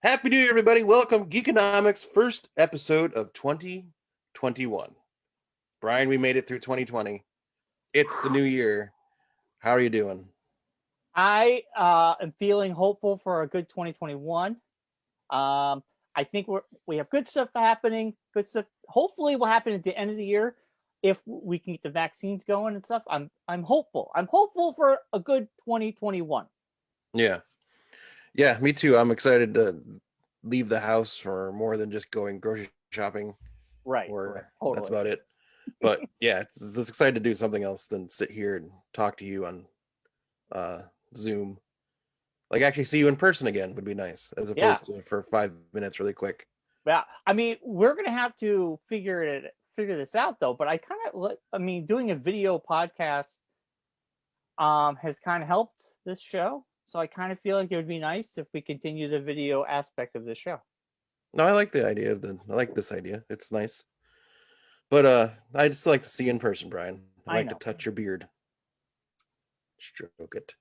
Happy New Year, everybody. Welcome, Geekonomics, first episode of 2021. Brian, we made it through 2020. It's the new year. How are you doing? I am feeling hopeful for a good 2021. I think we have good stuff happening. Good stuff. Hopefully, will happen at the end of the year if we can get the vaccines going and stuff. I'm hopeful. I'm hopeful for a good 2021. Yeah. Yeah, me too. I'm excited to leave the house for more than just going grocery shopping, Right. or that's Totally. about it. But yeah, it's just excited to do something else than sit here and talk to you on uh, Zoom. Like actually see you in person again would be nice, as Yeah. opposed to for 5 minutes really quick. Yeah. I mean, we're gonna have to figure this out though. But doing a video podcast has kind of helped this show. So I kind of feel like it would be nice if we continue the video aspect of the show. No, I like the idea of the. I like this idea. It's nice. But I just like to see you in person, Brian. I I like to know. touch your beard, stroke it,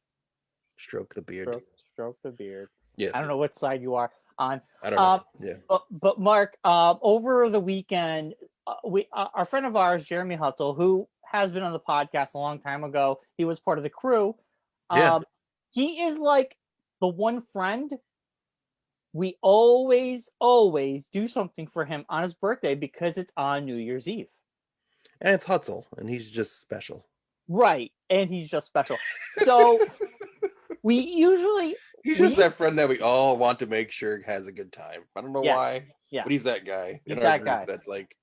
stroke the beard. Stroke the beard. I Yes, don't know what side you are on. I don't know. Yeah, But Mark, over the weekend, our friend of ours, Jeremy Hutzel, who has been on the podcast a long time ago, he was part of the crew. yeah, Um, he is like the one friend we always do something for him on his birthday because it's on New Year's Eve. and it's Hutzel, and he's just special. Right, and he's just special. So we usually He's just that friend that we all want to make sure has a good time. I don't know yeah, why, yeah, but he's that guy he's in our that group guy. that's like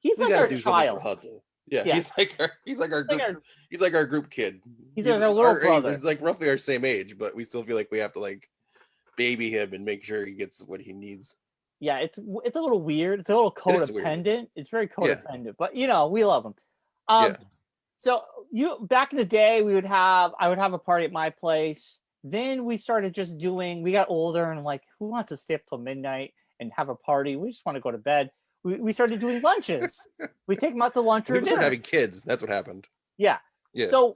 He's we like got to our do something for child. Hutzel. Yeah, Yeah, he's like our group. He's like our group kid. he's like our little brother. He's like roughly our same age, but we still feel like we have to like baby him and make sure he gets what he needs. Yeah, it's a little weird. It's a little It is weird. codependent. It's very Yeah, codependent, but we love him. Um, yeah, so you back in the day, I would have a party at my place. Then we started just doing. We got older and like, who wants to stay up till midnight and have a party? We just want to go to bed. We started doing lunches. We take them out to lunch or people started dinner. having kids. That's what happened. Yeah. Yeah, So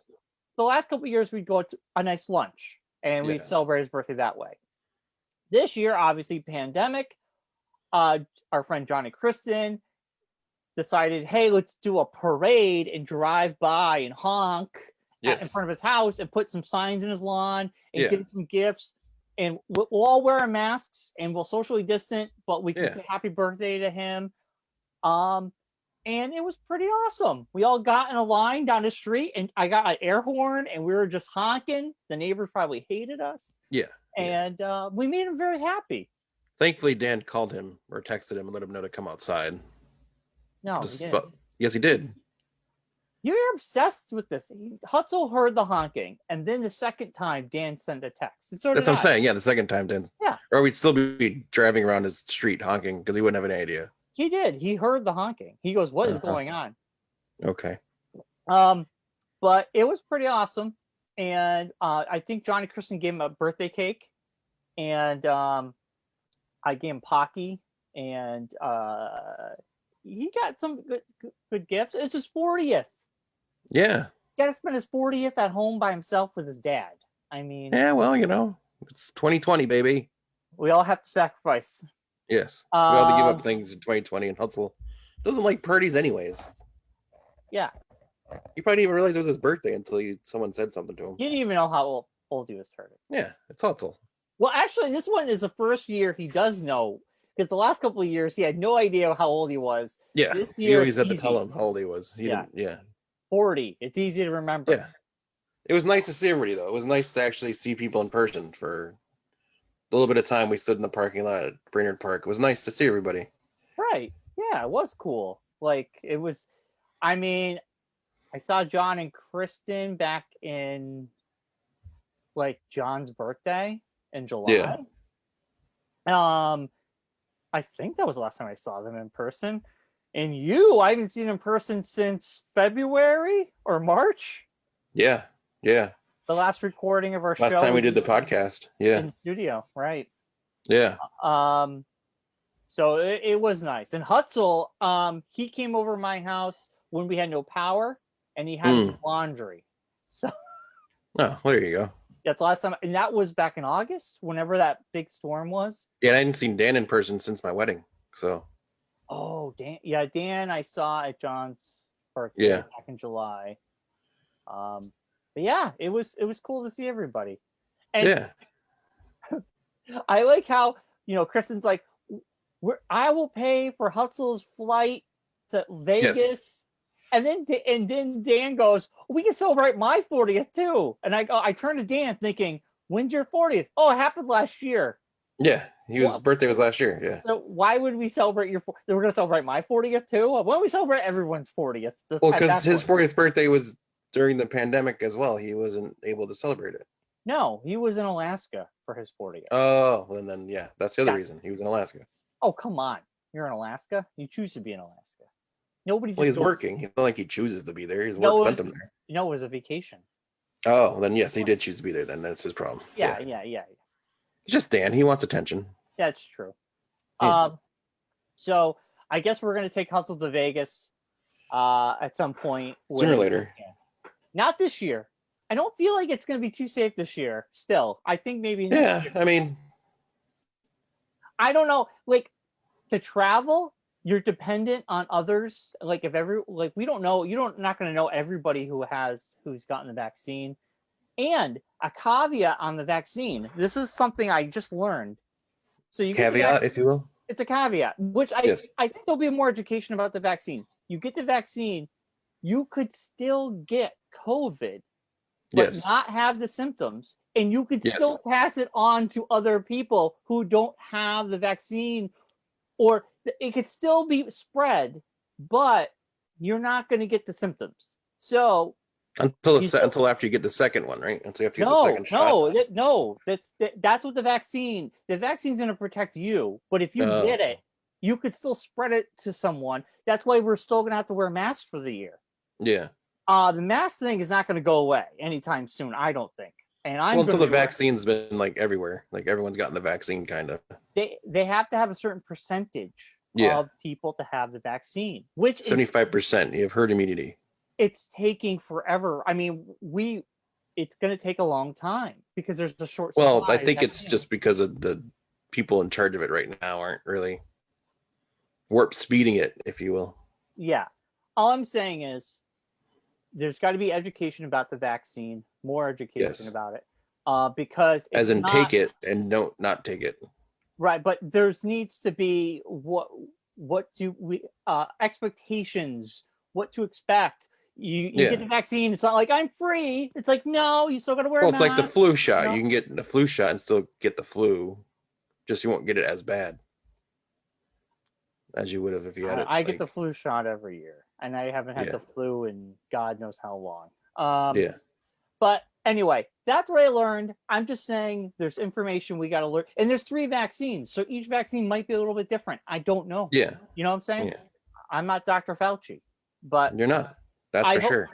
the last couple of years, we'd go to a nice lunch and we'd yeah, celebrate his birthday that way. This year, obviously, pandemic. Our friend Johnny Kristen decided, hey, let's do a parade and drive by and honk in yes, front of his house and put some signs in his lawn and yeah, give him some gifts. And we'll all wear our masks and we'll socially distant, but we can yeah. say happy birthday to him. Um, and it was pretty awesome. We all got in a line down the street, and I got an air horn, and we were just honking. The neighbors probably hated us, Yeah, yeah. and we made him very happy. Thankfully, Dan called him or texted him and let him know to come outside. No, he Just, didn't. but yes, he did. You're obsessed with this. Hutzel heard the honking, and then the second time, Dan sent a text. And so That's did what I'm I. saying. Yeah, the second time, Dan. Yeah, Or we'd still be driving around his street honking because he wouldn't have any idea. he did. He heard the honking. He goes, "What is Uh-huh. going on?" Okay. But it was pretty awesome, and I think Johnny Kristen gave him a birthday cake, and I gave him Pocky, and he got some good gifts. It's his 40th. Yeah. He got to spend his 40th at home by himself with his dad. I mean, Yeah. Well, it's 2020, baby. we all have to sacrifice. Yes. We all have to give up Um, things in 2020, and Hutzel doesn't like parties anyways. yeah, He probably didn't even realize it was his birthday until someone said something to him. he didn't even know how old he was turning. Yeah, it's Hutzel. Well, actually, this one is the first year he does know, because the last couple of years he had no idea how old he was. Yeah. This You year, always had to easy. tell him how old he was. He Yeah. didn't. Yeah. 40. It's easy to remember. Yeah. It was nice to see everybody, though. It was nice to actually see people in person for the little bit of time we stood in the parking lot at Brainerd Park. It was nice to see everybody. Right. Yeah, it was cool. Like, it was, I mean, I saw John and Kristen back in, like, John's birthday in July. Yeah. I think that was the last time I saw them in person. And I haven't seen in person since February or March. Yeah. Yeah. The last recording of our show. Last time we did the podcast. Yeah. in studio, right? Yeah. So it was nice. And Hutzel, he came over to my house when we had no power, and he had his laundry. So Oh, well, there you go. That's the last time, and that was back in August, whenever that big storm was. Yeah, I hadn't seen Dan in person since my wedding. So. Oh, Dan! Yeah, Dan, I saw at John's birthday Yeah. back in July. But yeah, it was cool to see everybody, and Yeah. I like how Kristen's like, I will pay for Hutzel's flight to Vegas. Yes. And then Dan goes, we can celebrate my 40th too. And I turn to Dan thinking, when's your 40th? Oh, it happened last year. Yeah. His birthday was last year. Yeah. So why would we celebrate we're going to celebrate my 40th too? Why don't we celebrate everyone's 40th? Well, because his 40th birthday was during the pandemic as well. He wasn't able to celebrate it. No, he was in Alaska for his 40th. Oh, and then, yeah, that's the other reason. He was in Alaska. Oh, come on. You're in Alaska? You choose to be in Alaska. Nobody. Well, he's working. It's not like he chooses to be there. His work sent him there. No, it was a vacation. Oh, then yes, he did choose to be there. Then that's his problem. Yeah. Just Dan. He wants attention. That's true. Yeah. So I guess we're gonna take Hustle to Vegas at some point. Sooner or later. Not this year. I don't feel like it's gonna be too safe this year. Still, I think maybe. Yeah, I mean, I don't know. Like, to travel, you're dependent on others. Like, we don't know. Not going to know everybody who's gotten the vaccine. And a caveat on the vaccine. This is something I just learned. So you caveat, if you will. It's a caveat, which I think there'll be more education about the vaccine. You get the vaccine, you could still get COVID, but not have the symptoms, and you could still pass it on to other people who don't have the vaccine, or it could still be spread, but you're not going to get the symptoms. So until after you get the second one, right? Until you have to get the second shot. That's what the vaccine's going to protect you. But if you get it, you could still spread it to someone. That's why we're still going to have to wear masks for the year. Yeah. The mask thing is not going to go away anytime soon, I don't think. And until the vaccine's been like everywhere, like everyone's gotten the vaccine, kind of. They have to have a certain percentage of people to have the vaccine, which 75%. You have herd immunity. It's taking forever. I mean, it's going to take a long time because there's a short. Well, I think it's just because of the people in charge of it right now aren't really warp speeding it, if you will. Yeah, all I'm saying is there's got to be education about the vaccine, more education about it, because as in take it and not take it. Right, but there needs to be what do we expectations, what to expect. You get the vaccine. It's not like I'm free. It's like, no, you still got to wear a mask. It's like the flu shot. You can get the flu shot and still get the flu. Just you won't get it as bad as you would have if you had it. I get the flu shot every year, and I haven't had the flu in God knows how long. But anyway, that's what I learned. I'm just saying there's information we got to learn. And there's 3 vaccines, so each vaccine might be a little bit different. I don't know. Yeah. You know what I'm saying? Yeah. I'm not Dr. Fauci, but... You're not. That's for sure.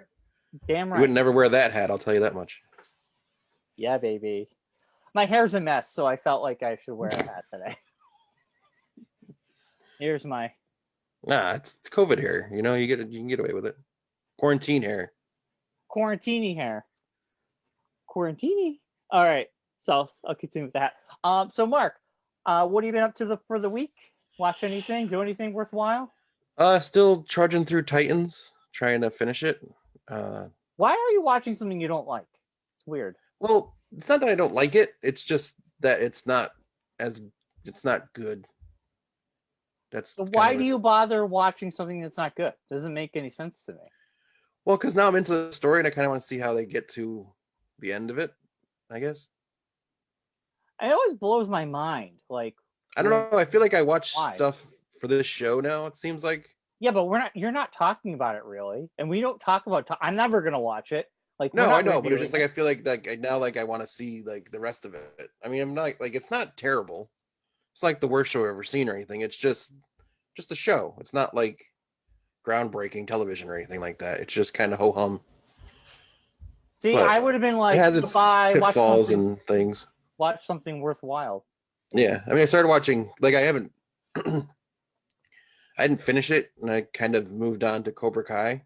Damn right. You would never wear that hat, I'll tell you that much. Yeah, baby. My hair's a mess, so I felt like I should wear a hat today. Here's my... Nah, it's COVID hair. You know, you can get away with it. Quarantine hair. Quarantini hair. Quarantini. All right. So I'll continue with that. So Mark, what have you been up to for the week? Watch anything? Do anything worthwhile? Still charging through Titans, trying to finish it. Why are you watching something you don't like? It's weird. Well, it's not that I don't like it. It's just that it's not good. So why do you bother watching something that's not good? Doesn't make any sense to me. Well, because now I'm into the story and I kind of want to see how they get to the end of it, I guess. It always blows my mind. Like, I don't know. I feel like I watch stuff for this show now, it seems like. Yeah, but you're not talking about it really. And we don't talk about I'm never going to watch it. Like, no, I know, but it's just like I feel like I want to see like the rest of it. I mean, I'm not like it's not terrible. It's like the worst show I've ever seen or anything. It's just a show. It's not like groundbreaking television or anything like that. It's just kind of ho hum. See, I would have been like, it has its pitfalls and things. Watch something worthwhile. Yeah, I mean, I started watching. Like, I didn't finish it, and I kind of moved on to Cobra Kai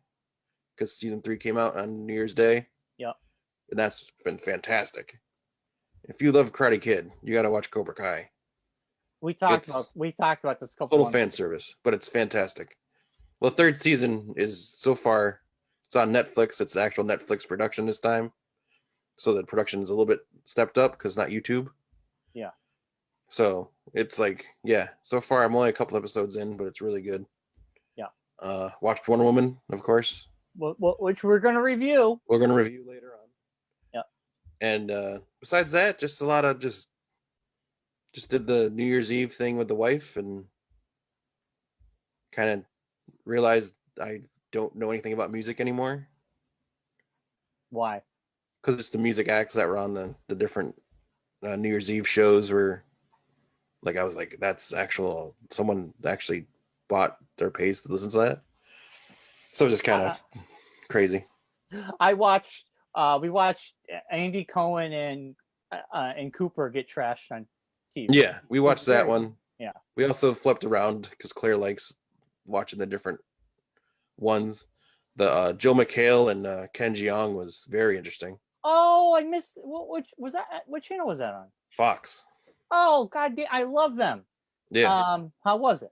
because season 3 came out on New Year's Day. Yep. And that's been fantastic. If you love Karate Kid, you got to watch Cobra Kai. We talked It's about this a couple total months fan ago. service, but it's fantastic. Well, third season is so far. It's on Netflix. It's actual Netflix production this time, so the production is a little bit stepped up because not YouTube. Yeah. So it's like, yeah. So far, I'm only a couple episodes in, but it's really good. Yeah. Watched Wonder Woman, of course. Which we're going to review. We're gonna review later on. Yeah. And besides that, just a lot of just did the New Year's Eve thing with the wife and kind of realized I don't know anything about music anymore Why? because it's the music acts that were on the different New Year's Eve shows were like I was like that's actual someone actually bought their pays to listen to that. So just kind of crazy. I watched. We watched Andy Cohen and Cooper get trashed on TV. Yeah, we watched that one. Yeah. We also flipped around because Claire likes watching the different ones. The Joe McHale and Ken Jeong was very interesting. Oh, I missed. Which was that? What channel was that on? Fox. Oh, God, I love them. Yeah. How was it?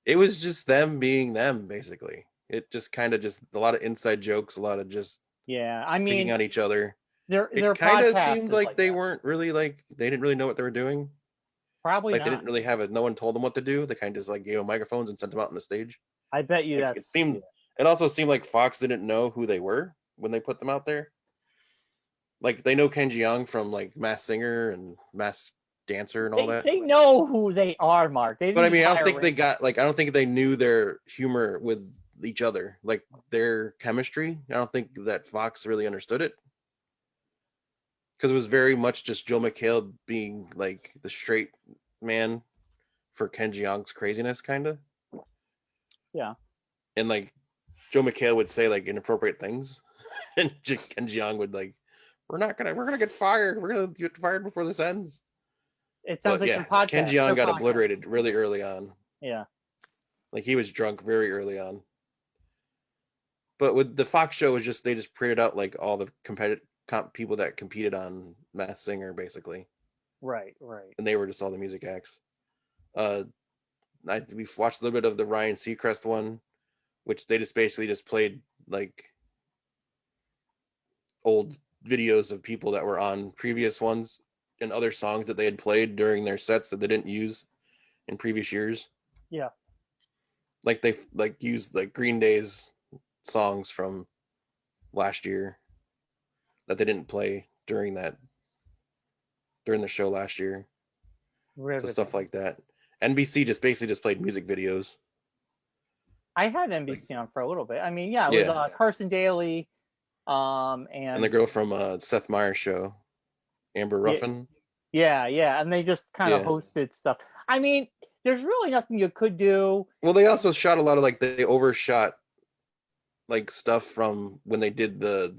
It was just them being them, basically. It just kind of just a lot of inside jokes, a lot of just Yeah, I picking mean, on each other. their It kind of podcast seemed is like they that. weren't really like they didn't really know what they were doing. Probably Like they not. didn't really have it. No one told them what to do. They kind of just like gave them microphones and sent them out on the stage. I bet you Like, that's. it seemed. Yeah. It also seemed like Fox didn't know who they were when they put them out there. Like they know Ken Jeong from like Mass Singer and Mass Dancer and all that. They know who they are, Mark. They But I didn't mean, I don't hire think they Rick. got like I don't think they knew their humor with each other, like their chemistry. I don't think that Fox really understood it because it was very much just Joe McHale being like the straight man for Ken Jeong's craziness, kind of. Yeah. And like Joe McHale would say like inappropriate things, and Ken Jeong would like, we're gonna get fired. We're gonna get fired before this ends." It sounds But like yeah, your podcast. Ken Jeong got podcast. obliterated really early on. Yeah. Like he was drunk very early on. But with the Fox show, was just they just printed out like all the people that competed on Mass Singer, basically, Right. and they were just all the music acts. Uh, we've watched a little bit of the Ryan Seacrest one, which they just basically just played like old videos of people that were on previous ones and other songs that they had played during their sets that they didn't use in previous years. Yeah. Like they like used like Green Day's songs from last year that they didn't play during the show last year. So stuff like that. NBC just basically just played music videos. I had NBC on for a little bit. I mean, yeah, it was Carson Daly, and the girl from Seth Meyers' show, Amber Ruffin. Yeah, and they just kind of hosted stuff. I mean, there's really nothing you could do. Well, they also shot a lot of like they overshot like stuff from when they did the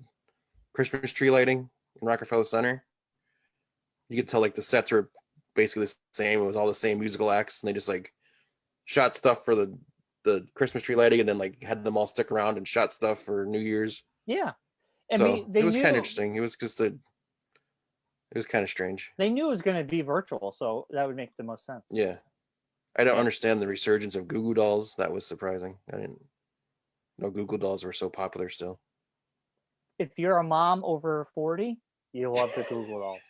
Christmas tree lighting in Rockefeller Center. You could tell like the sets were basically the same. It was all the same musical acts, and they just like shot stuff for the Christmas tree lighting, and then like had them all stick around and shot stuff for New Year's. Yeah, so it was kind of interesting. It was just it was kind of strange. They knew it was going to be virtual, so that would make the most sense. Yeah, I don't understand the resurgence of Goo Goo Dolls. That was surprising. I didn't know Goo Goo Dolls were so popular still. If you're a mom over 40, you love the Goo Goo Dolls.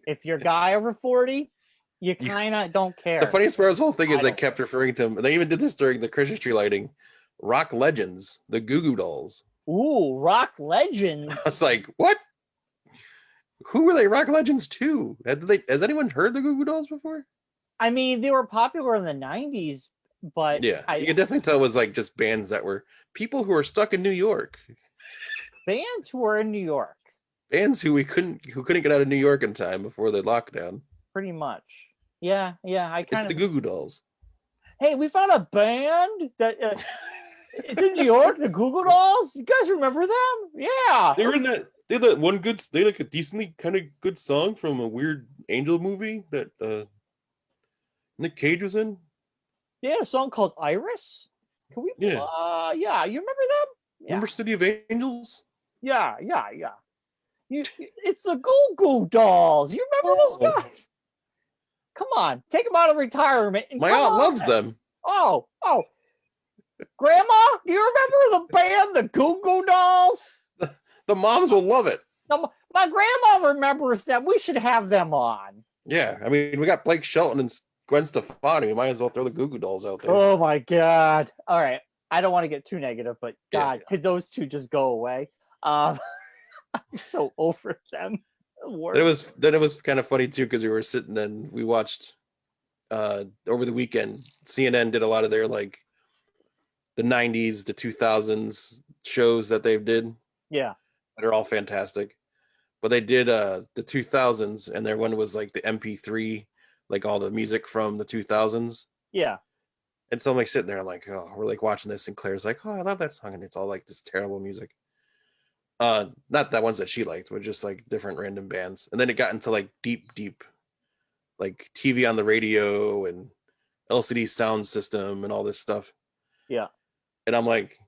If you're a guy over 40, you kind of don't care. The funniest part of this whole thing is they kept referring to them. They even did this during the Christmas tree lighting. Rock Legends, the Goo Goo Dolls. Ooh, Rock Legends. I was like, what? Who were they Rock Legends to? Has anyone heard the Goo Goo Dolls before? I mean, they were popular in the 90s, but yeah, you can definitely tell it was like just bands that were people who are stuck in New York. Bands who are in New York. Bands who couldn't get out of New York in time before the lockdown. Pretty much. Yeah. It's the Goo Goo Dolls. Hey, we found a band that it's in New York, the Goo Goo Dolls. You guys remember them? Yeah. They were in that. They had that one good. They had like a decently kind of good song from a weird angel movie that Nick Cage was in. They had a song called Iris. Can we? Yeah. You remember them? Yeah. Remember City of Angels? Yeah. It's the Goo Goo Dolls. You remember Oh, those guys? Come on, take them out of retirement and my come aunt on. loves them. Oh, Grandma, do you remember the band, the Goo Goo Dolls? The moms will love it. My grandma remembers them. We should have them on. Yeah, I mean, we got Blake Shelton and Gwen Stefani. We might as well throw the Goo Goo Dolls out there. Oh my God! All right, I don't want to get too negative, but God, Yeah. could those two just go away? I'm so over them. Then it was kind of funny too because we were sitting and we watched over the weekend. CNN did a lot of their like the '90s, the 2000s shows that they've did. Yeah, That are all fantastic. But they did the 2000s, and their one was like the MP3, like all the music from the 2000s. yeah. And so I'm like sitting there, like, oh, we're like watching this, and Claire's like, oh, I love that song, and it's all like this terrible music. Not that ones that she liked, but just like different random bands. And then it got into like deep, like TV on the radio and LCD sound system and all this stuff. Yeah. And I'm like,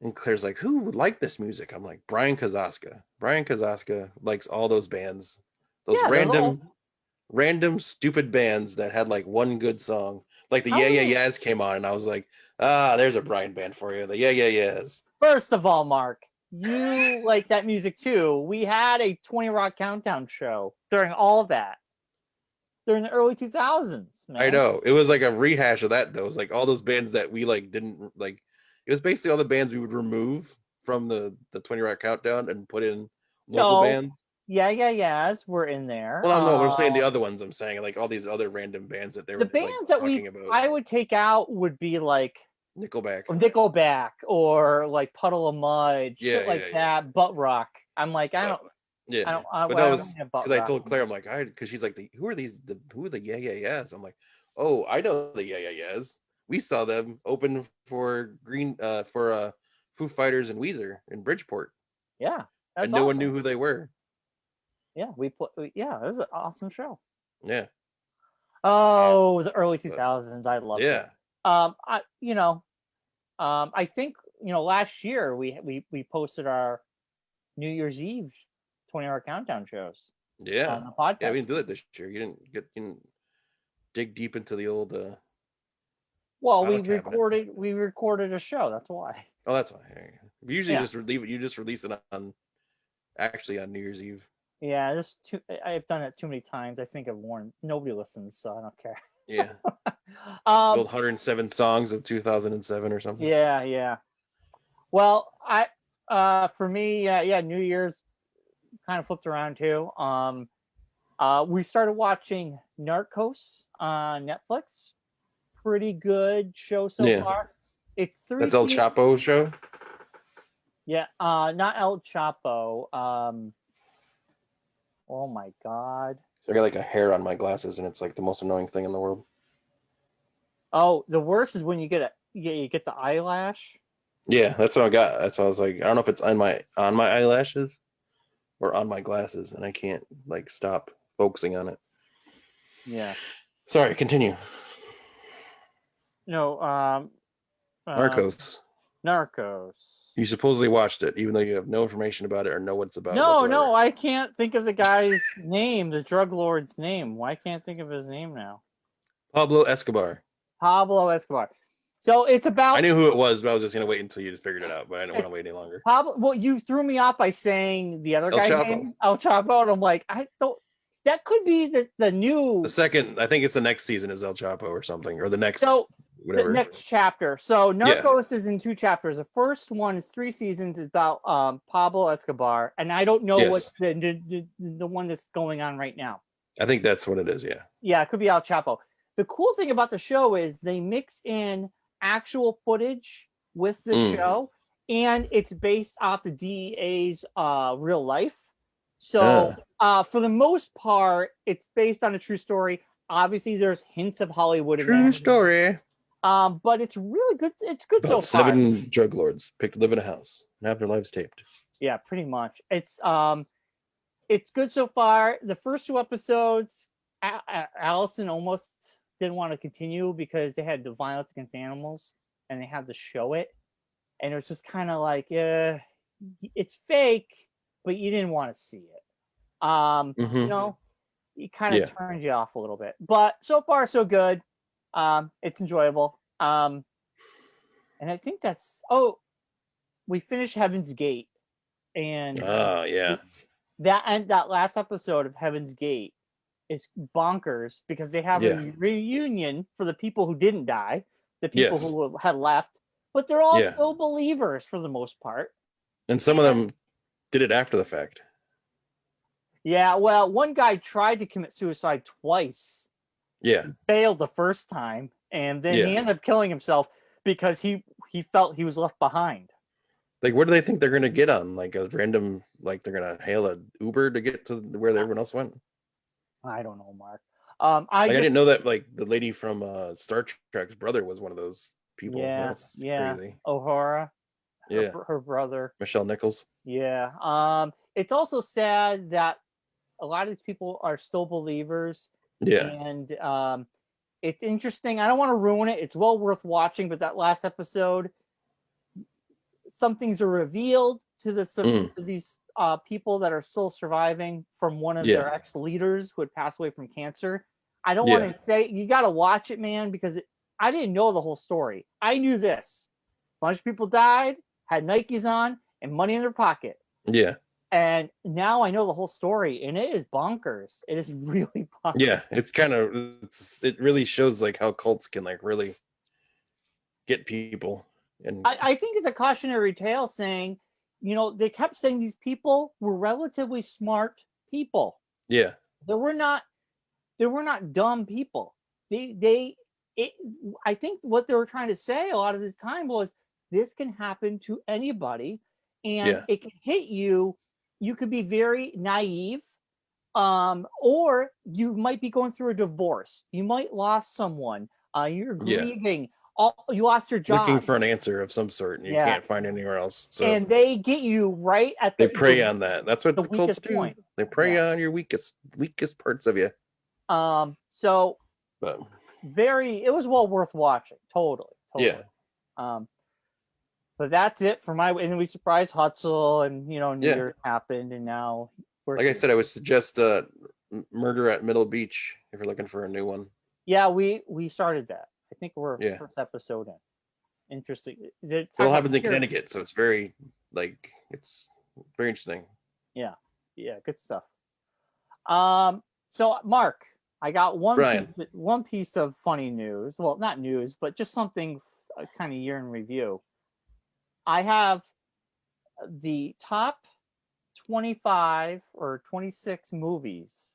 and Claire's like, who would like this music? I'm like, Brian Kazaska. Brian Kazaska likes all those bands, those Yeah, random, stupid bands that had like one good song. Like the How Yeah Yeah many- Yeahs came on, and I was like, there's a Brian band for you. The Yeah Yeah Yeahs. First of all, Mark, you like that music too. We had a 20 Rock Countdown show during all of that. During the early 2000s, man. I know. It was like a rehash of that though. It was like all those bands that we like didn't like. It was basically all the bands we would remove from the 20 Rock Countdown and put in local bands. Yeahs were in there. Well, no, I'm saying the other ones. I'm saying like all these other random bands that they were the bands like, that talking about. I would take out would be like Nickelback or like Puddle of Mud, shit like that. Butt Rock. I'm like, I don't. Yeah, but that was because I told Claire, I'm like, because she's like, who are the Yeah Yeah Yeahs? I'm like, oh, I know the Yeah Yeah Yeahs. We saw them open for Foo Fighters and Weezer in Bridgeport. Yeah, and no one knew who they were. Yeah, yeah, it was an awesome show. Yeah. Oh, the early 2000s, I loved it. I think last year we posted our New Year's Eve 20-hour countdown shows. Yeah. On the podcast. Yeah, we didn't do that this year. You didn't dig deep into the old well, we recorded a show, that's why. Oh, that's why. We usually just release it on New Year's Eve. Yeah, I've done it too many times. I think I've warned nobody listens, so I don't care. Yeah. Old 107 songs of 2007 or something. Yeah. Well, for me, New Year's kind of flipped around too. We started watching Narcos on Netflix. Pretty good show so far. It's 3 That's El Chapo show? Yeah, not El Chapo. Oh my God. So I got like a hair on my glasses and it's like the most annoying thing in the world. Oh, the worst is when you get the eyelash. Yeah, that's what I got. That's what I was like. I don't know if it's on my eyelashes or on my glasses, and I can't like stop focusing on it. Yeah. Sorry, continue. No, Narcos. You supposedly watched it, even though you have no information about it or know what it's about. No, I can't think of the guy's name, the drug lord's name. Why can't I think of his name now? Pablo Escobar. So it's about. I knew who it was, but I was just gonna wait until you figured it out. But I didn't want to wait any longer. Pablo. Well, you threw me off by saying the other guy's name, El Chapo, and I'm like, I thought that could be the new. The second, I think it's the next season is El Chapo or something, or the next. Whatever. The next chapter. So Narcos is in 2 chapters. The first one is 3 seasons. It's about Pablo Escobar, and I don't know what the one that's going on right now. I think that's what it is. Yeah. Yeah, it could be El Chapo. The cool thing about the show is they mix in actual footage with the show, and it's based off the DEA's real life. So for the most part, it's based on a true story. Obviously, there's hints of Hollywood in there. True story. But it's really good. It's good about so far. 7 drug lords picked to live in a house and have their lives taped. Yeah, pretty much. It's good so far. The first 2 episodes, Allison almost didn't want to continue because they had the violence against animals and they had to show it, and it was just kind of like, it's fake, but you didn't want to see it. You Hmm. know, it kind of Yeah. turns you off a little bit. But so far, so good. It's enjoyable. And I think that's we finished Heaven's Gate, and Oh yeah. that last episode of Heaven's Gate is bonkers because they have Yeah. a reunion for the people who didn't die, the people Yes. who had left, but they're all Yeah. still believers for the most part. And some of And them did it after the fact. yeah, well, one guy tried to commit suicide twice, Yeah. failed the first time, and then he Yeah. ended up killing himself because he felt he was left behind. Like, what do they think they're gonna get on? Like a random, like they're gonna hail a Uber to get to where everyone else went? I don't know, Mark. I Like, I just didn't know that. Like the lady from Star Trek's brother was one of those people. yeah, That's yeah. crazy. O'Hara, Yeah. her brother. Michelle Nichols. Yeah. It's also sad that a lot of these people are still believers, Yeah. and it's interesting. I don't want to ruin it. It's well worth watching, but that last episode, some things are revealed to Mm. these people that are still surviving from one of Yeah. their ex leaders who had passed away from cancer. I don't Yeah. want to say you got to watch it, man, because I didn't know the whole story. I knew this: a bunch of people died, had Nikes on, and money in their pockets. Yeah. And now I know the whole story, and it is bonkers. It is really bonkers. Yeah. It's kind of it really shows like how cults can like really get people. And I think it's a cautionary tale saying, they kept saying these people were relatively smart people. yeah. They were not dumb people. It, I think what they were trying to say a lot of the time was this can happen to anybody, and Yeah. it can hit you. You could be very naive, or you might be going through a divorce. You might lost someone. You're Yeah. grieving. You lost your Looking job. for an answer of some sort and you Yeah, can't find anywhere else. So and they get you right at they prey on that. That's what the the cults weakest do. point. They prey Yeah. on your weakest parts of you. So But it was well worth watching. Totally. yeah. But that's it for and then we surprised Hutzel, and New Yeah. Year happened, and now Like I said, I would suggest Murder at Middle Beach if you're looking for a new one. Yeah, we started that. I think we're Yeah. first episode in. Interesting. It all happens in Connecticut, so it's very it's very interesting. Yeah, good stuff. So Mark, I got one piece of funny news. Well, not news, but just something kind of year in review. I have the top 25 or 26 movies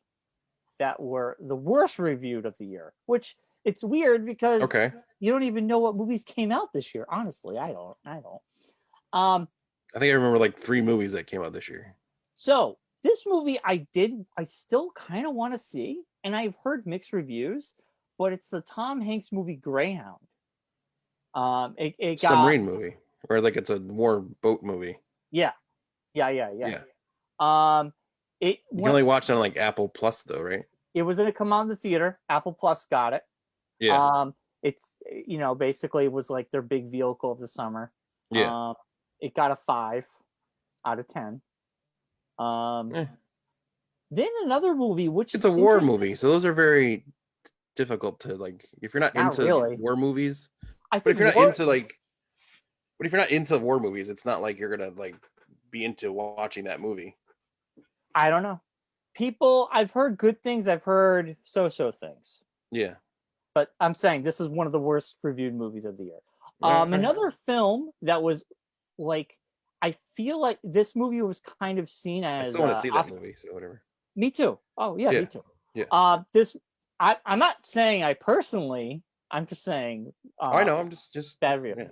that were the worst reviewed of the year, which it's weird because Okay. you don't even know what movies came out this year. Honestly, I don't. I think I remember like 3 movies that came out this year. So this movie I still kind of want to see, and I've heard mixed reviews, but it's the Tom Hanks movie Greyhound. It got submarine movie, or like it's a war boat movie. Yeah. Yeah. You can only watch it on like Apple Plus though, right? It was going to come out in the theater. Apple Plus got it. Yeah. It's basically it was like their big vehicle of the summer. Yeah. It got a 5 out of 10. Then another movie, which it's a war movie, so those are very difficult to like. If you're not into war movies, but if you're not into war movies, it's not like you're gonna like be into watching that movie. I don't know. I've heard good things. I've heard so-so things. Yeah. But I'm saying this is one of the worst reviewed movies of the year. Another film that was like, I feel like this movie was kind of seen as. I still want to see that movie, so whatever. Me too. Oh yeah, me too. Yeah. I'm not saying I personally. I'm just saying. I know. I'm just bad review.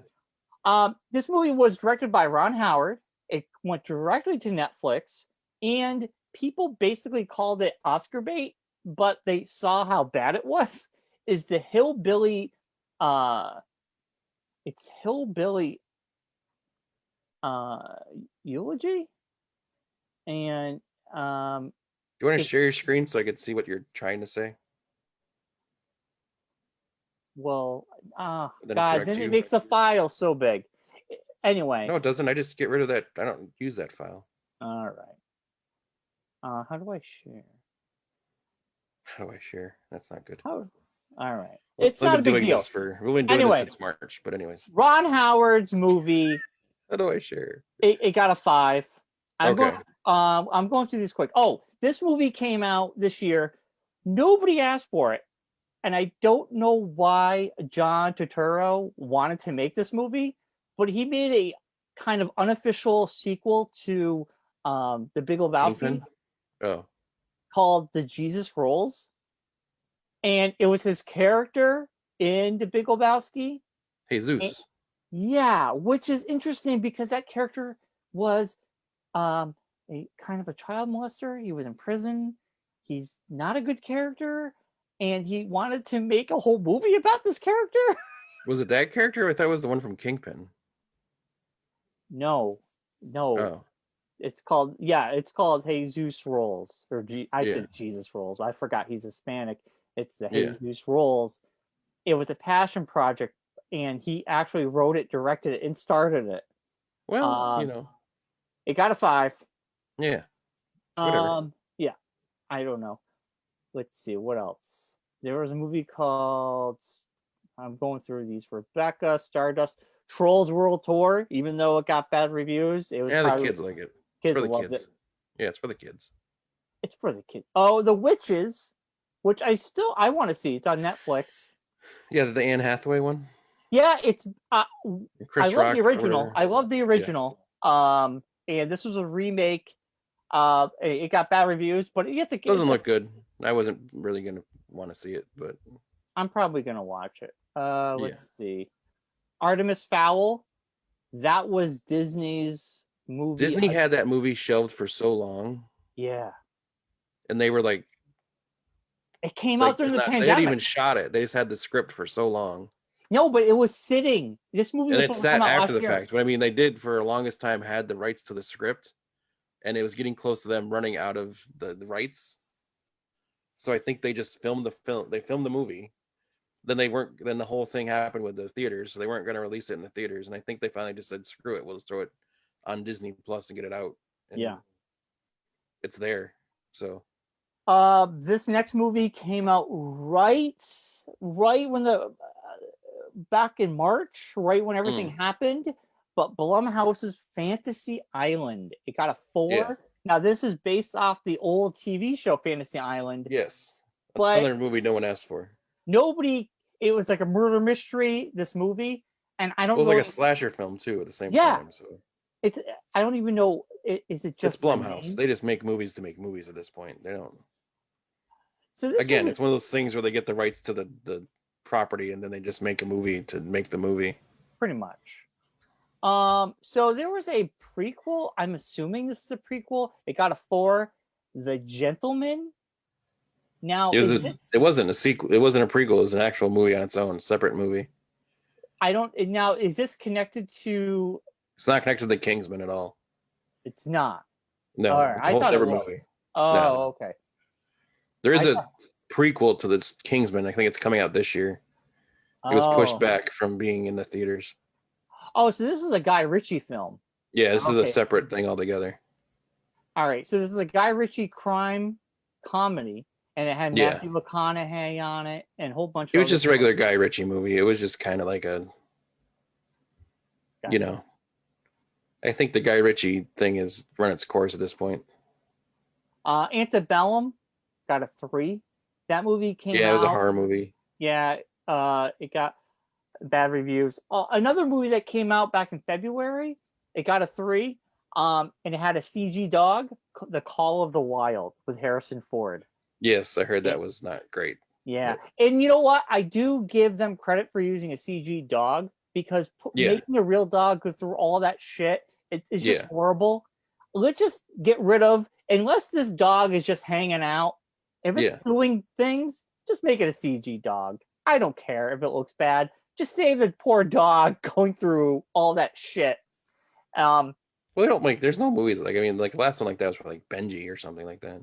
Yeah. This movie was directed by Ron Howard. It went directly to Netflix, and people basically called it Oscar bait, but they saw how bad it was. Is the hillbilly? It's hillbilly. Eulogy, and do you want to share your screen so I can see what you're trying to say? Well, God, then it makes the file so big. Anyway. No, it doesn't. I just get rid of that. I don't use that file. All How do I share? How do I share? That's not good. How? All right. Well, It's not a big deal. we've been doing this Anyway, since March, but anyways. Ron Howard's movie, How do I share? it got a 5. Okay. I'm going through these quick. Oh, this movie came out this year. Nobody asked for it. And I don't know why John Turturro wanted to make this movie, but he made a kind of unofficial sequel to The Big Lebowski Kingpin? Oh. called The Jesus Rolls. And it was his character in The Big Lebowski. And, Jesus. yeah, which is interesting because that character was a kind of a child molester. He was in prison. He's not a good character. And he wanted to make a whole movie about this character. Was it that character? I thought it was the one from Kingpin. No. Oh. It's called Jesus Rolls. I said Jesus Rolls. I forgot he's Hispanic. It's the Jesus Rolls. It was a passion project, and he actually wrote it, directed it, and started it. Well, it got a 5. Yeah. Whatever. Yeah. I don't know. Let's see what else. There was a movie called, I'm going through these, Rebecca, Stardust, Trolls World Tour. Even though it got bad reviews, it was the kids like it. Kids loved it. Yeah, it's for the kids. It's for the kids. Oh, The Witches, which I want to see. It's on Netflix. Yeah, the Anne Hathaway one. Yeah, it's Chris I love Rock the original. I love the original. Yeah. And this was a remake. It got bad reviews, but it doesn't look good. I wasn't really gonna want to see it, but I'm probably gonna watch it. Let's see. Artemis Fowl. That was Disney's movie. Disney had that movie shelved for so long. Yeah. And they were like, it came out during the pandemic. They hadn't even shot it. They just had the script for so long. No, but it was sitting. This movie and was it's sat after the fact. But I mean, they did for the longest time had the rights to the script, and it was getting close to them running out of the rights. So I think they just filmed the film. They filmed the movie. Then the whole thing happened with the theaters, so they weren't going to release it in the theaters. And I think they finally just said, "Screw it, we'll just throw it on Disney Plus and get it out." And yeah, it's there. So, this next movie came out right when back in March, right when everything happened. But Blumhouse's Fantasy Island, it got a 4. Yeah. Now this is based off the old TV show Fantasy Island. Yes, but another movie no one asked for. It was like a murder mystery. This movie, and I don't. It was like a slasher film too at the same time. So I don't even know. Is it just it's Blumhouse? They just make movies to make movies at this point. They don't. So it's one of those things where they get the rights to the property and then they just make a movie to make the movie. Pretty much. So there was a prequel. I'm assuming this is a prequel. It got a 4. The Gentleman. Now it wasn't a sequel. It wasn't a prequel. It was an actual movie on its own, separate movie. Now, is this connected to? It's not connected to the Kingsman at all. It's not. No, all right. It's a whole separate movie. Oh, no. Okay. There is a prequel to this Kingsman. I think it's coming out this year. It was pushed back from being in the theaters. Oh, so this is a Guy Ritchie film. Yeah, this is a separate thing altogether. All right, so this is a Guy Ritchie crime comedy, and it had Matthew McConaughey on it, and a whole bunch of. It was just a regular Guy Ritchie movie. It was just kind of like a, I think the Guy Ritchie thing has run its course at this point. Antebellum got a 3. That movie came out. Yeah, it was a horror movie. Yeah, it got bad reviews. Another movie that came out back in February, it got a 3. And it had a CG dog, The Call of the Wild, with Harrison Ford. Yes, I heard that was not great. Yeah, and you know what? I do give them credit for using a CG dog because making a real dog go through all that shit, it's just horrible. Let's just get rid of, unless this dog is just hanging out, if it's doing things, just make it a CG dog. I don't care if it looks bad. Just save the poor dog going through all that shit. Well, they don't there's no movies like the last one like that was for like Benji or something like that.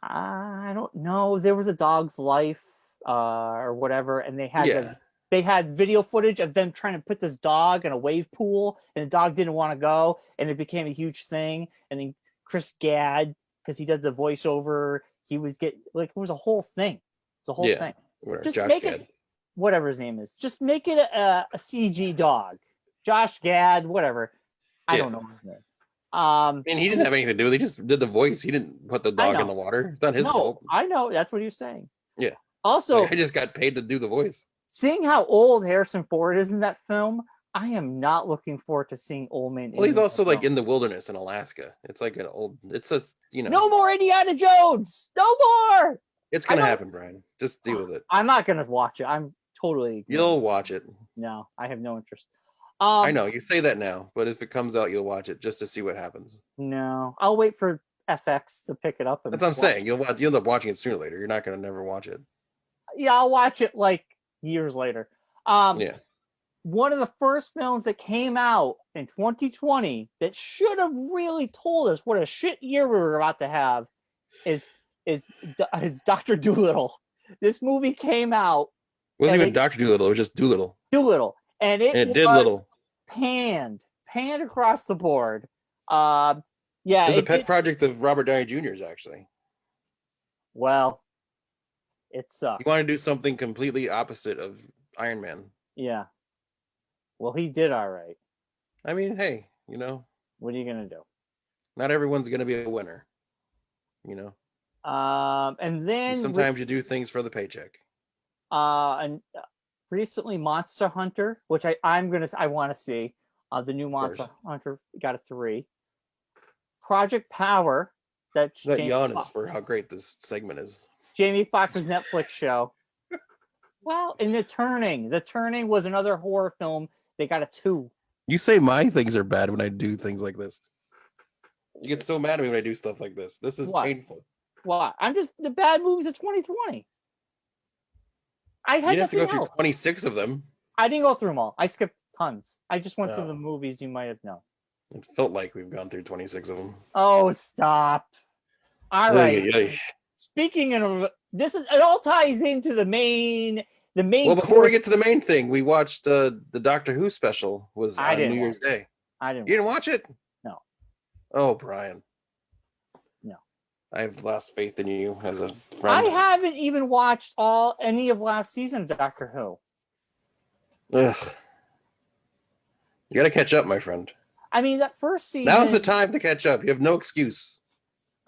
I don't know. There was A Dog's Life or whatever, and they had video footage of them trying to put this dog in a wave pool, and the dog didn't want to go, and it became a huge thing. And then Chris Gadd because he did the voiceover. He was it was a whole thing. It's a whole thing. Whatever. Just Josh make Gad. it whatever his name is. Just make it a CG dog. Josh Gad, whatever. I don't know his name. I mean, he didn't have anything to do with it. He just did the voice. He didn't put the dog in the water. It's not his fault. I know. That's what he was saying. Yeah. Also, I just got paid to do the voice. Seeing how old Harrison Ford is in that film, I am not looking forward to seeing old man. Well, he's also like in the wilderness in Alaska. It's like an old. It's a No more Indiana Jones. No more. It's gonna happen, Brian. Just deal with it. I'm not gonna watch it. I'm totally. You'll watch it. No, I have no interest. I know you say that now, but if it comes out, you'll watch it just to see what happens. No, I'll wait for FX to pick it up. That's what I'm saying. You'll end up watching it sooner or later. You're not gonna never watch it. Yeah, I'll watch it like years later. Yeah. One of the first films that came out in 2020 that should have really told us what a shit year we were about to have is Dr. Dolittle. This movie came out. It wasn't even Dr. Dolittle. It was just Dolittle. Dolittle. And it did little. Panned across the board. Yeah. It was a pet project of Robert Downey Jr.'s, actually. Well, it sucked. He wanted to do something completely opposite of Iron Man. Yeah. Well, he did all right. I mean, hey, what are you gonna do? Not everyone's gonna be a winner. And then sometimes you do things for the paycheck. And recently Monster Hunter, which I want to see. The new Monster Hunter got a 3. Project Power. That yawn is for how great this segment is. Jamie Foxx's Netflix show. Well, and The Turning. The Turning was another horror film. They got a 2. You say my things are bad when I do things like this. You get so mad at me when I do stuff like this. This is painful. Why? I'm just the bad movies of 2020. I had you didn't have to go through 26 of them. I didn't go through them all. I skipped tons. I just went through the movies you might have known. It felt like we've gone through 26 of them. Oh, stop. All right. Speaking of this, it all ties into the main. Well, before we get to the main thing, we watched the Doctor Who special was on New Year's Day. I didn't. You didn't watch it? No. Oh, Brian. No. I've lost faith in you as a friend. I haven't even watched any of last season of Doctor Who. Ugh. You got to catch up, my friend. I mean, that first season. Now's the time to catch up. You have no excuse.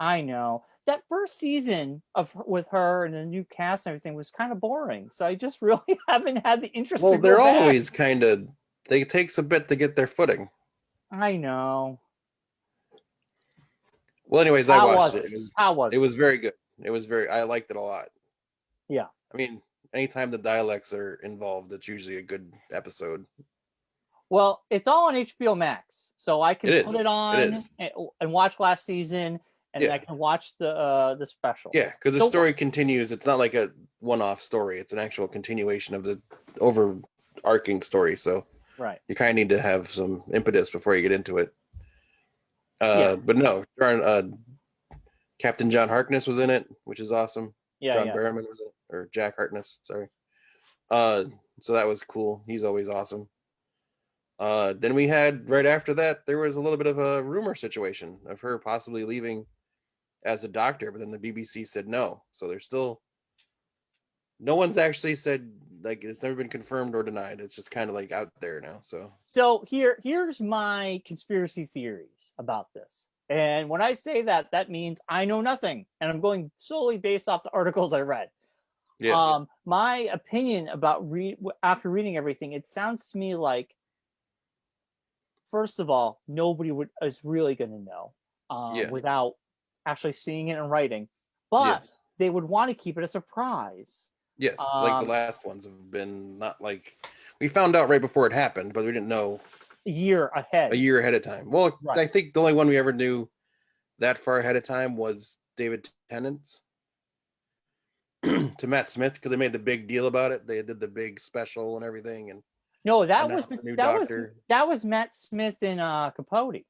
I know. That first season with her and the new cast and everything was kind of boring. So I just really haven't had the interest. Well, they're always kind of. It takes a bit to get their footing. I know. Well, anyways, I watched it. How was it? It was very good. I liked it a lot. Yeah. I mean, anytime the dialects are involved, it's usually a good episode. Well, it's all on HBO Max, so I can put it on and watch last season, and I can watch the special. Yeah, because the story continues. It's not like a one-off story. It's an actual continuation of the overarching story. So you kind of need to have some impetus before you get into it. But no, Captain John Harkness was in it, which is awesome. John Barrowman was in it, or Jack Harkness, sorry. So that was cool. He's always awesome. Then we had, right after that, there was a little bit of a rumor situation of her possibly leaving as a doctor, but then the BBC said no. So there's still, no one's actually said, like, it's never been confirmed or denied. It's just kind of like out there now. So here's my conspiracy theories about this. And when I say that, that means I know nothing. And I'm going solely based off the articles I read. Yeah. My opinion about after reading everything, it sounds to me like, first of all, nobody is really going to know without actually seeing it in writing. But they would want to keep it a surprise. Yes, like the last ones have been not like... We found out right before it happened, but we didn't know... A year ahead of time. Well, I think the only one we ever knew that far ahead of time was David Tennant's to Matt Smith, because they made the big deal about it. They did the big special and everything, and no, that was Matt Smith and Capote.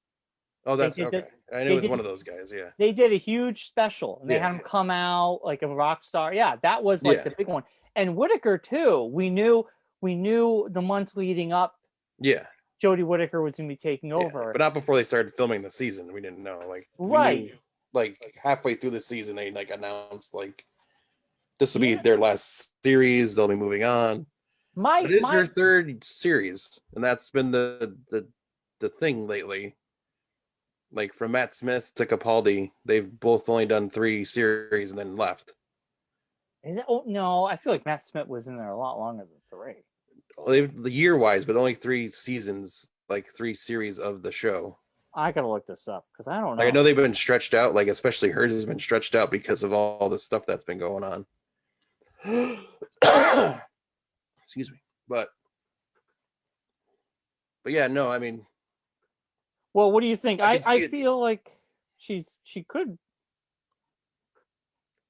Oh, that's okay. I knew it was one of those guys. Yeah, they did a huge special, and they had him come out like a rock star. Yeah, that was like the big one. And Whittaker too. We knew the months leading up. Yeah, Jodie Whittaker was going to be taking over, but not before they started filming the season. We didn't know, like, right. like halfway through the season, they like announced like this will be Yeah. their last series. They'll be moving on. But My it is their my third series, and that's been the thing lately. Like from Matt Smith to Capaldi, they've both only done 3 series and then left. is it, oh no, I feel like Matt Smith was in there a lot longer than 3. They've year wise, but only 3 seasons, like 3 series of the show. I gotta look this up because I don't Like I know. know they've been stretched out, like especially hers has been stretched out because of all the stuff that's been going on. Excuse me. But yeah, no, I mean Well, what do you think? I I can I see it. feel like she could.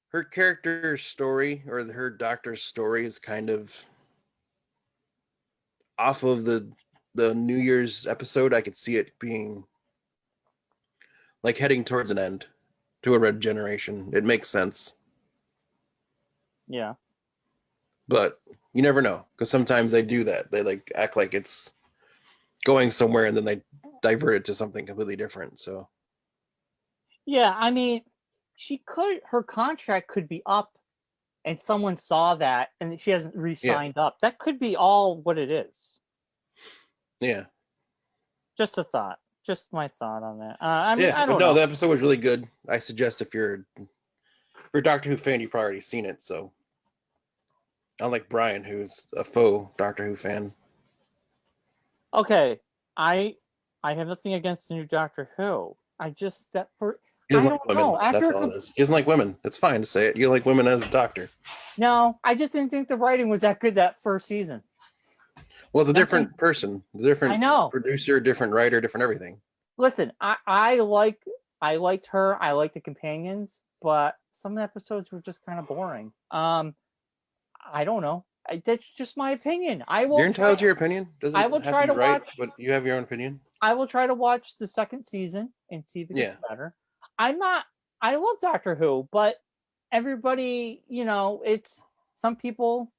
Her character story or her doctor's story is kind of off of the New Year's episode. I could see it being like heading towards an end to a red generation. It makes sense, Yeah. but you never know because sometimes they do that. They like act like it's going somewhere and then they divert it to something completely different. So Yeah, I mean, she could. Her contract could be up, and someone saw that, and she hasn't yeah, re-signed up. That could be all what it is. yeah, Just a thought. Just my thought on that. I mean, yeah. I But don't no, know. the episode was really good. I suggest if you're a Doctor Who fan, you've probably already seen it. So unlike Brian, who's a faux Doctor Who fan. Okay, I I have nothing against the new Doctor Who. I just that for He I doesn't don't like women. know. That's After all it is. He doesn't like women. It's fine to say it. You don't like women as a doctor. no, I just didn't think the writing was that good that first season. Well, it's a Nothing. different person, I different know. producer, different writer, different everything. Listen, I liked her. I liked the companions, but some of the episodes were just kind of boring. I don't know. That's just my opinion. You're entitled to your opinion. I Doesn't will have to try be to right, watch. but you have your own opinion. I will try to watch the second season and see if it gets Yeah. better. I'm not. I love Doctor Who, but everybody, it's some people.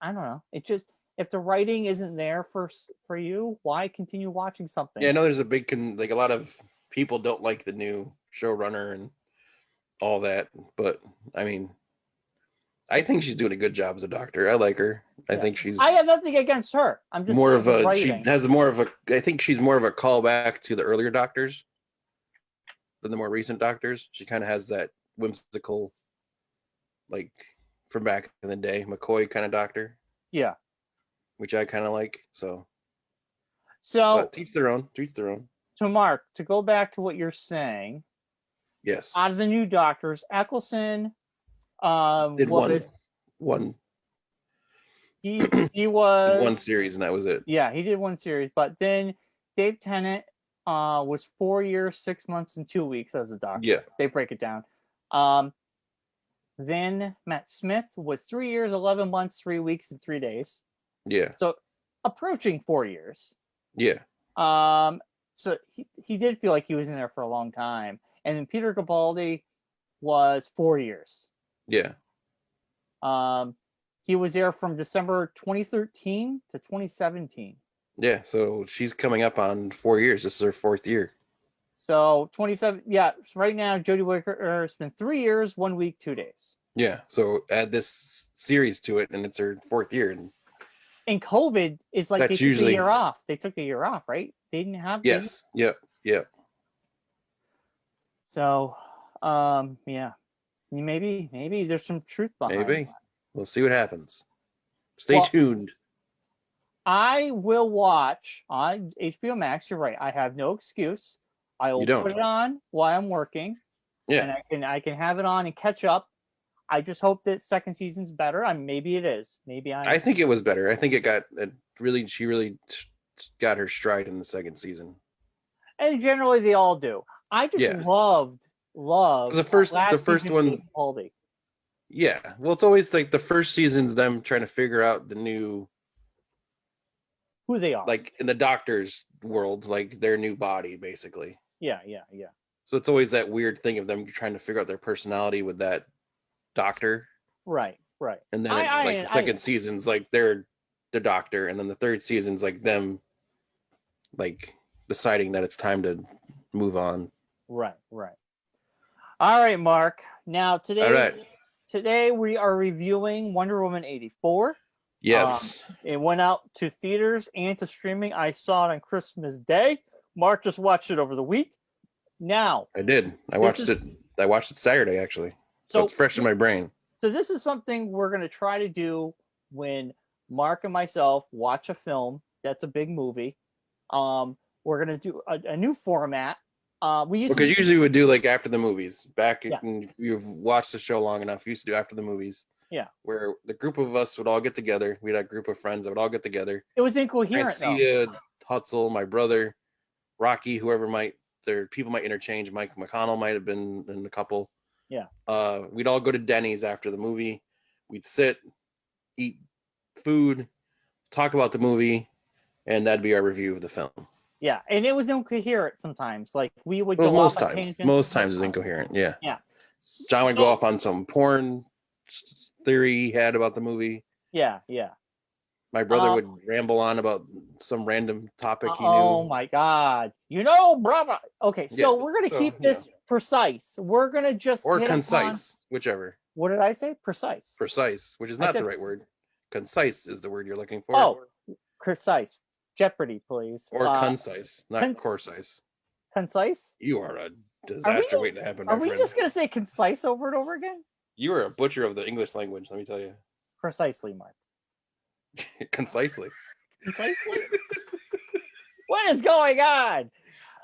I don't know. It just if the writing isn't there for you, why continue watching Yeah, I something? know there's a big like a lot of people don't like the new showrunner and all that, but I mean, I think she's doing a good job as a doctor. I like her. I Yeah, think I she's have nothing against her. I'm just more saying of the a she writing. has more of a I think she's more of a callback to the earlier doctors than the more recent doctors. She kind of has that whimsical like from back in the day, McCoy kind of doctor, Yeah. which I kind of like. So, So but teach their own. Teach their own. to Mark, to go back to what you're saying, Yes, out of the new doctors, Eccleston did was one he did was one series and that was it. yeah, he did one series, but then Dave Tennant was 4 years, 6 months, and 2 weeks as a doctor. Yeah, They break it down. Um, then Matt Smith was 3 years, 11 months, 3 weeks, and 3 days. yeah, So approaching 4 years. yeah, Um, so he did feel like he was in there for a long time. And then Peter Capaldi was 4 years. yeah, He was there from December 2013 to 2017. yeah. So she's coming up on 4 years. This is her fourth year. So 27, yeah. So right now, Jodie Whittaker has been 3 years, 1 week, 2 days. Yeah. So add this series to it, and it's her fourth year. And COVID is like That's they took the usually year off. They took the year off, right? They didn't have. yes. Yep. Yep. So, yeah. Maybe there's some truth behind Maybe that. we'll see what happens. Stay Well, tuned. I will watch on HBO Max. You're right. I have no excuse. I will You don't. put it on while I'm working, Yeah. and I can have it on and catch up. I just hope that second season's better. And maybe it is. Maybe I think it was better. I think she really got her stride in the second season. And generally they all do. I just Yeah. loved The first one. Capaldi. Yeah. Well, it's always like the first season's them trying to figure out the new, Who they are. like in the doctor's world, like their new body, basically. Yeah. So it's always that weird thing of them trying to figure out their personality with that doctor. Right. And then the second season's like they're the doctor, and then the third season's like them like deciding that it's time to move on. Right. All right, Mark. Now All right. today we are reviewing Wonder Woman 84. Yes, It went out to theaters and to streaming. I saw it on Christmas Day. Mark just watched it over the week. Now, I did. I this watched it. is I watched it Saturday actually, so so it's fresh in my brain. so this is something we're going to try to do when Mark and myself watch a film that's a big movie. We're going to do a new format. We used Because to do, usually we would do like after the movies. Back yeah, when you've watched the show long enough, we used to do after the movies, yeah. where the group of us would all get together. We had a group of friends that would all get together. It was incoherent though. Francia, Hutzel, my brother, Rocky, whoever might. There, people might interchange. Mike McConnell might have been in a couple. Yeah. We'd all go to Denny's after the movie. We'd sit, eat food, talk about the movie, and that'd be our review of the film. Yeah, and it was incoherent sometimes. Like we would Well, go most off on times, tangents. most times it's incoherent. Yeah. Yeah. John would So- go off on some porn theory he had about the movie. Yeah, yeah. My brother would ramble on about some random topic he knew. Oh my God! You know, brother. Okay, so Yeah, we're gonna so, keep this precise. We're gonna just Or hit upon- concise, whichever. What did I say? Precise. Precise, which is I not said- the right word. Concise is the word you're looking for. Oh, precise. Jeopardy, please. Or concise, not concise. Concise. You are a disaster waiting to happen, my Are we friend. just gonna say concise over and over again? You are a butcher of the English language, let me tell you. Precisely, Mark. Concisely. Concisely. What is going on?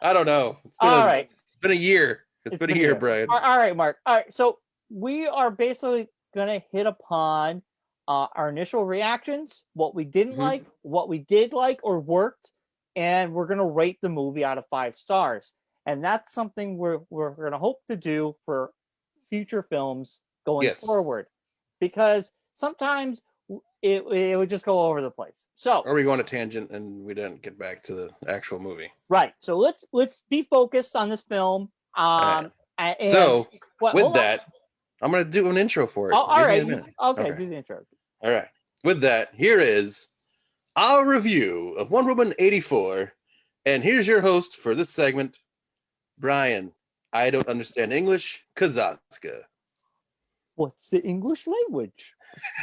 I don't know. Right. It's been a year. It's been a year, Brian. All right, Mark. All right, so we are basically gonna hit upon our initial reactions, what we didn't Mhm. like, what we did like or worked, and we're gonna rate the movie out of 5 stars. And that's something we're gonna hope to do for future films going forward, because sometimes it would just go over the place. So Or we go on a tangent and we didn't get back to the actual movie. right. So let's be focused on this film. Right. And So what, with hold on. that, I'm going to do an intro for it. Oh, all Give me a right. minute. Okay, do the intro. All right. With that, here is our review of Wonder Woman 84. And here's your host for this segment, Brian. I don't understand English, Kazatska. What's the English language?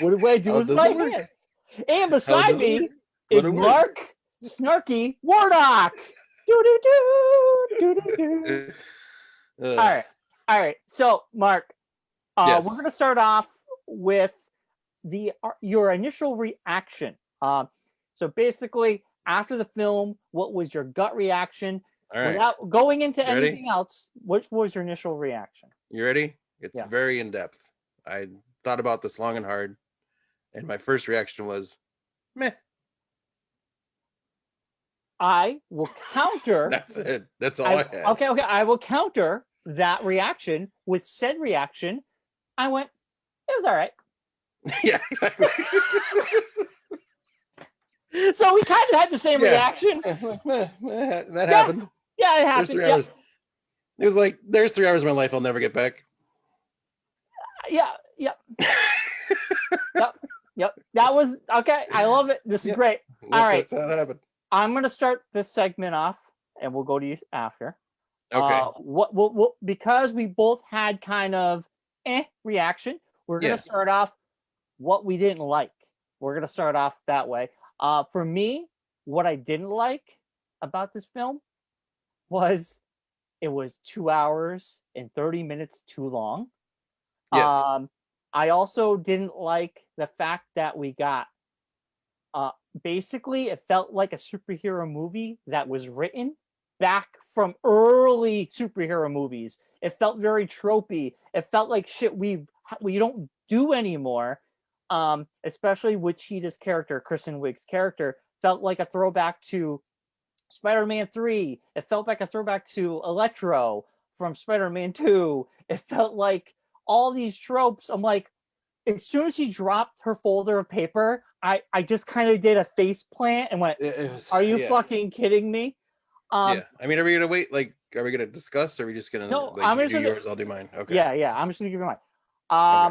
What do I do How with does my it work? hands? And beside does it me work? is What it work? Mark Snarky Wardock. Do-do-do, do-do-do. All right. So, Mark, Yes. we're going to start off with your initial reaction. So basically, after the film, what was your gut reaction? All right. Without going into Ready? anything else, what was your initial reaction? You ready? It's Yeah. very in depth. I thought about this long and hard. And my first reaction was, meh. I will counter. That's it. That's all I had. Okay. I will counter that reaction with said reaction. I went, it was all right. Yeah, exactly. So we kind of had the same Yeah. reaction. That happened. Yeah, it There's happened. 3 hours. It was like, there's 3 hours of my life I'll never get back. Yeah. Yep. That was okay. I love it. This is Yep. great. All right. That's how it happened. I'm going to start this segment off and we'll go to you after. Okay. What because we both had kind of reaction, we're going to start off what we didn't like. We're going to start off that way. For me, what I didn't like about this film was it was 2 hours and 30 minutes too long. Yes. I also didn't like the fact that we got basically it felt like a superhero movie that was written back from early superhero movies. It felt very tropey. It felt like shit we don't do anymore. Especially with Cheetah's character, Kristen Wiig's character, felt like a throwback to Spider-Man 3. It felt like a throwback to Electro from Spider-Man 2. It felt like all these tropes. I'm like, as soon as she dropped her folder of paper, I just kind of did a face plant and went, are you fucking kidding me? Yeah. I mean, are we going to wait? Like, are we going to discuss? Or are we just going to No, like, I'm you just do gonna- yours, I'll do mine? Okay. Yeah. I'm just going to give you mine.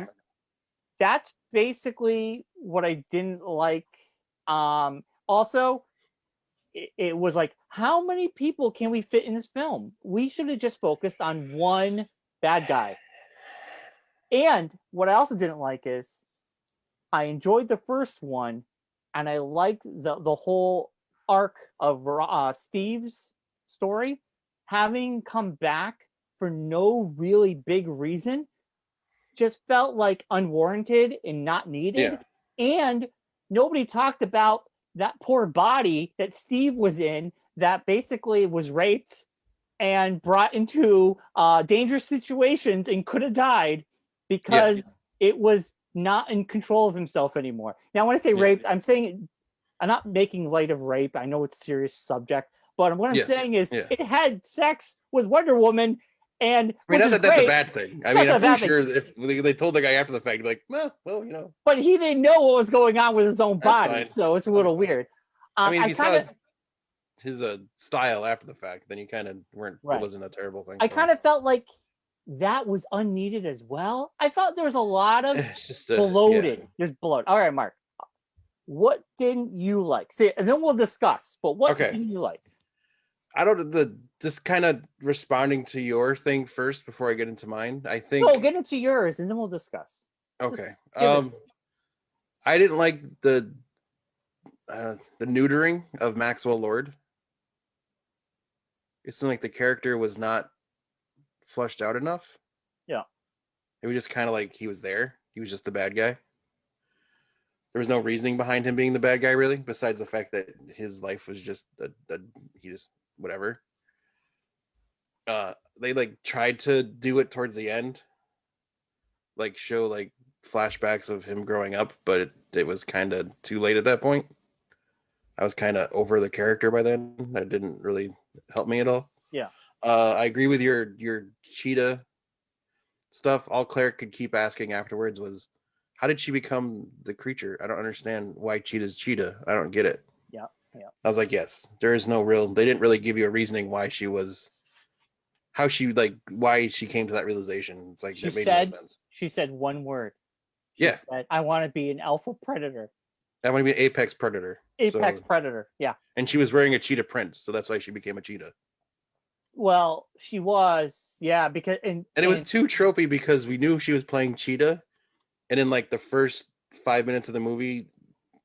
Okay. That's basically what I didn't like. Also, it was like, how many people can we fit in this film? We should have just focused on one bad guy. And what I also didn't like is I enjoyed the first one, and I liked the whole arc of Steve's story, having come back for no really big reason. Just felt like unwarranted and not needed. Yeah. And nobody talked about that poor body that Steve was in that basically was raped and brought into dangerous situations and could have died because it was not in control of himself anymore. Now, when I say raped, I'm saying I'm not making light of rape. I know it's a serious subject, but what I'm saying is it had sex with Wonder Woman. And I mean, not that that's a bad thing. I mean, I'm pretty sure if they told the guy after the fact, he'd be like, well, you know. But he didn't know what was going on with his own body, so it's a little weird. I mean, if you saw his style after the fact, then you kind of weren't. It wasn't a terrible thing. I kind of felt like that was unneeded as well. I thought there was a lot of bloated. Just bloated. All right, Mark. What didn't you like? See, and then we'll discuss. But what didn't you like? I don't just kind of responding to your thing first before I get into mine. I think get into yours and then we'll discuss. Okay. I didn't like the neutering of Maxwell Lord. It seemed like the character was not fleshed out enough. Yeah. It was just kind of like he was there. He was just the bad guy. There was no reasoning behind him being the bad guy, really, besides the fact that his life was just he just whatever. They like tried to do it towards the end, like show like flashbacks of him growing up, but it was kind of too late at that point. I was kind of over the character by then. That didn't really help me at all. Yeah. I agree with your cheetah stuff. All Claire could keep asking afterwards was, how did she become the creature? I don't understand why Cheetah's Cheetah. I don't get it. Yeah. Yeah. I was like, yes, there is no real, they didn't really give you a reasoning why she was, how she, like, why she came to that realization. It's like, that made no sense. She said one word. She said, I want to be an alpha predator. I want to be an apex predator. Apex predator, yeah. And she was wearing a cheetah print, so that's why she became a cheetah. Well, she was, yeah, because... And it was too tropey because we knew she was playing cheetah, and in, like, the first 5 minutes of the movie,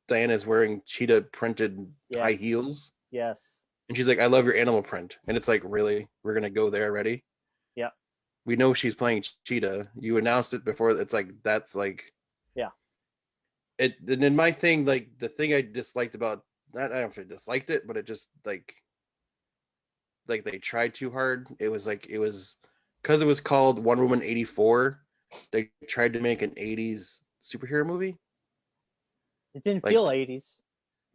Diana's wearing cheetah printed high heels. Yes. And she's like, I love your animal print. And it's like, really? We're going to go there already? Yeah. We know she's playing cheetah. You announced it before. It's like, that's like... Yeah. And then my thing, like, the thing I disliked about... I don't know if I disliked it, but it just, like they tried too hard. It was like, it was... Because it was called Wonder Woman 84, they tried to make an 80s superhero movie. It didn't feel 80s.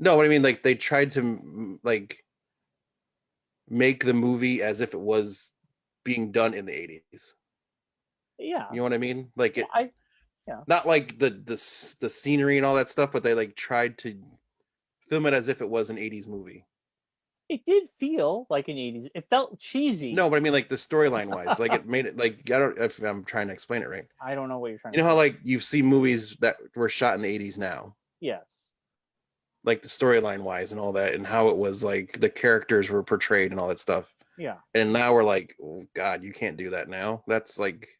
No, what I mean, like, they tried to, like, make the movie as if it was being done in the 80s. Yeah. You know what I mean? Like, it... Not like the scenery and all that stuff, but they, like, tried to film it as if it was an 80s movie. It did feel like an 80s. It felt cheesy. No, but I mean, like, the storyline wise, like, it made it, like, I don't, if I'm trying to explain it right. I don't know what you're trying to say. You know how, like, you see movies that were shot in the 80s now? Yes. Like, the storyline wise and all that, and how it was, like, the characters were portrayed and all that stuff. Yeah. And now we're like, oh, God, you can't do that now. That's, like,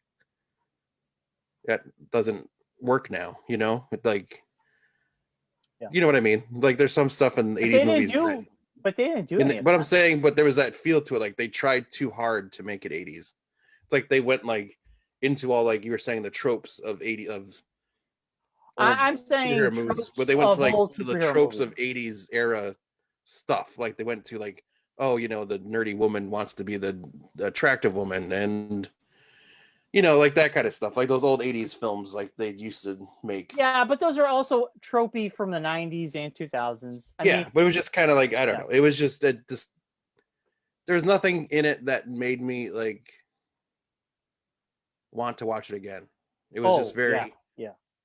that doesn't work now, you know? Like, you know what I mean? Like, there's some stuff in 80s movies. But they didn't do it. But I'm saying, but there was that feel to it. Like, they tried too hard to make it 80s. It's like they went, like, into all, like you were saying, the tropes of 80 of. I'm saying movies, but they went to, like, to the tropes of 80s era stuff. Like, they went to, like, oh, you know, the nerdy woman wants to be the attractive woman, and, you know, like, that kind of stuff. Like those old 80s films, like, they used to make. Yeah, but those are also tropey from the 90s and 2000s. I mean, but it was just kind of like, I don't know. It was just that there's nothing in it that made me, like, want to watch it again. It was just very,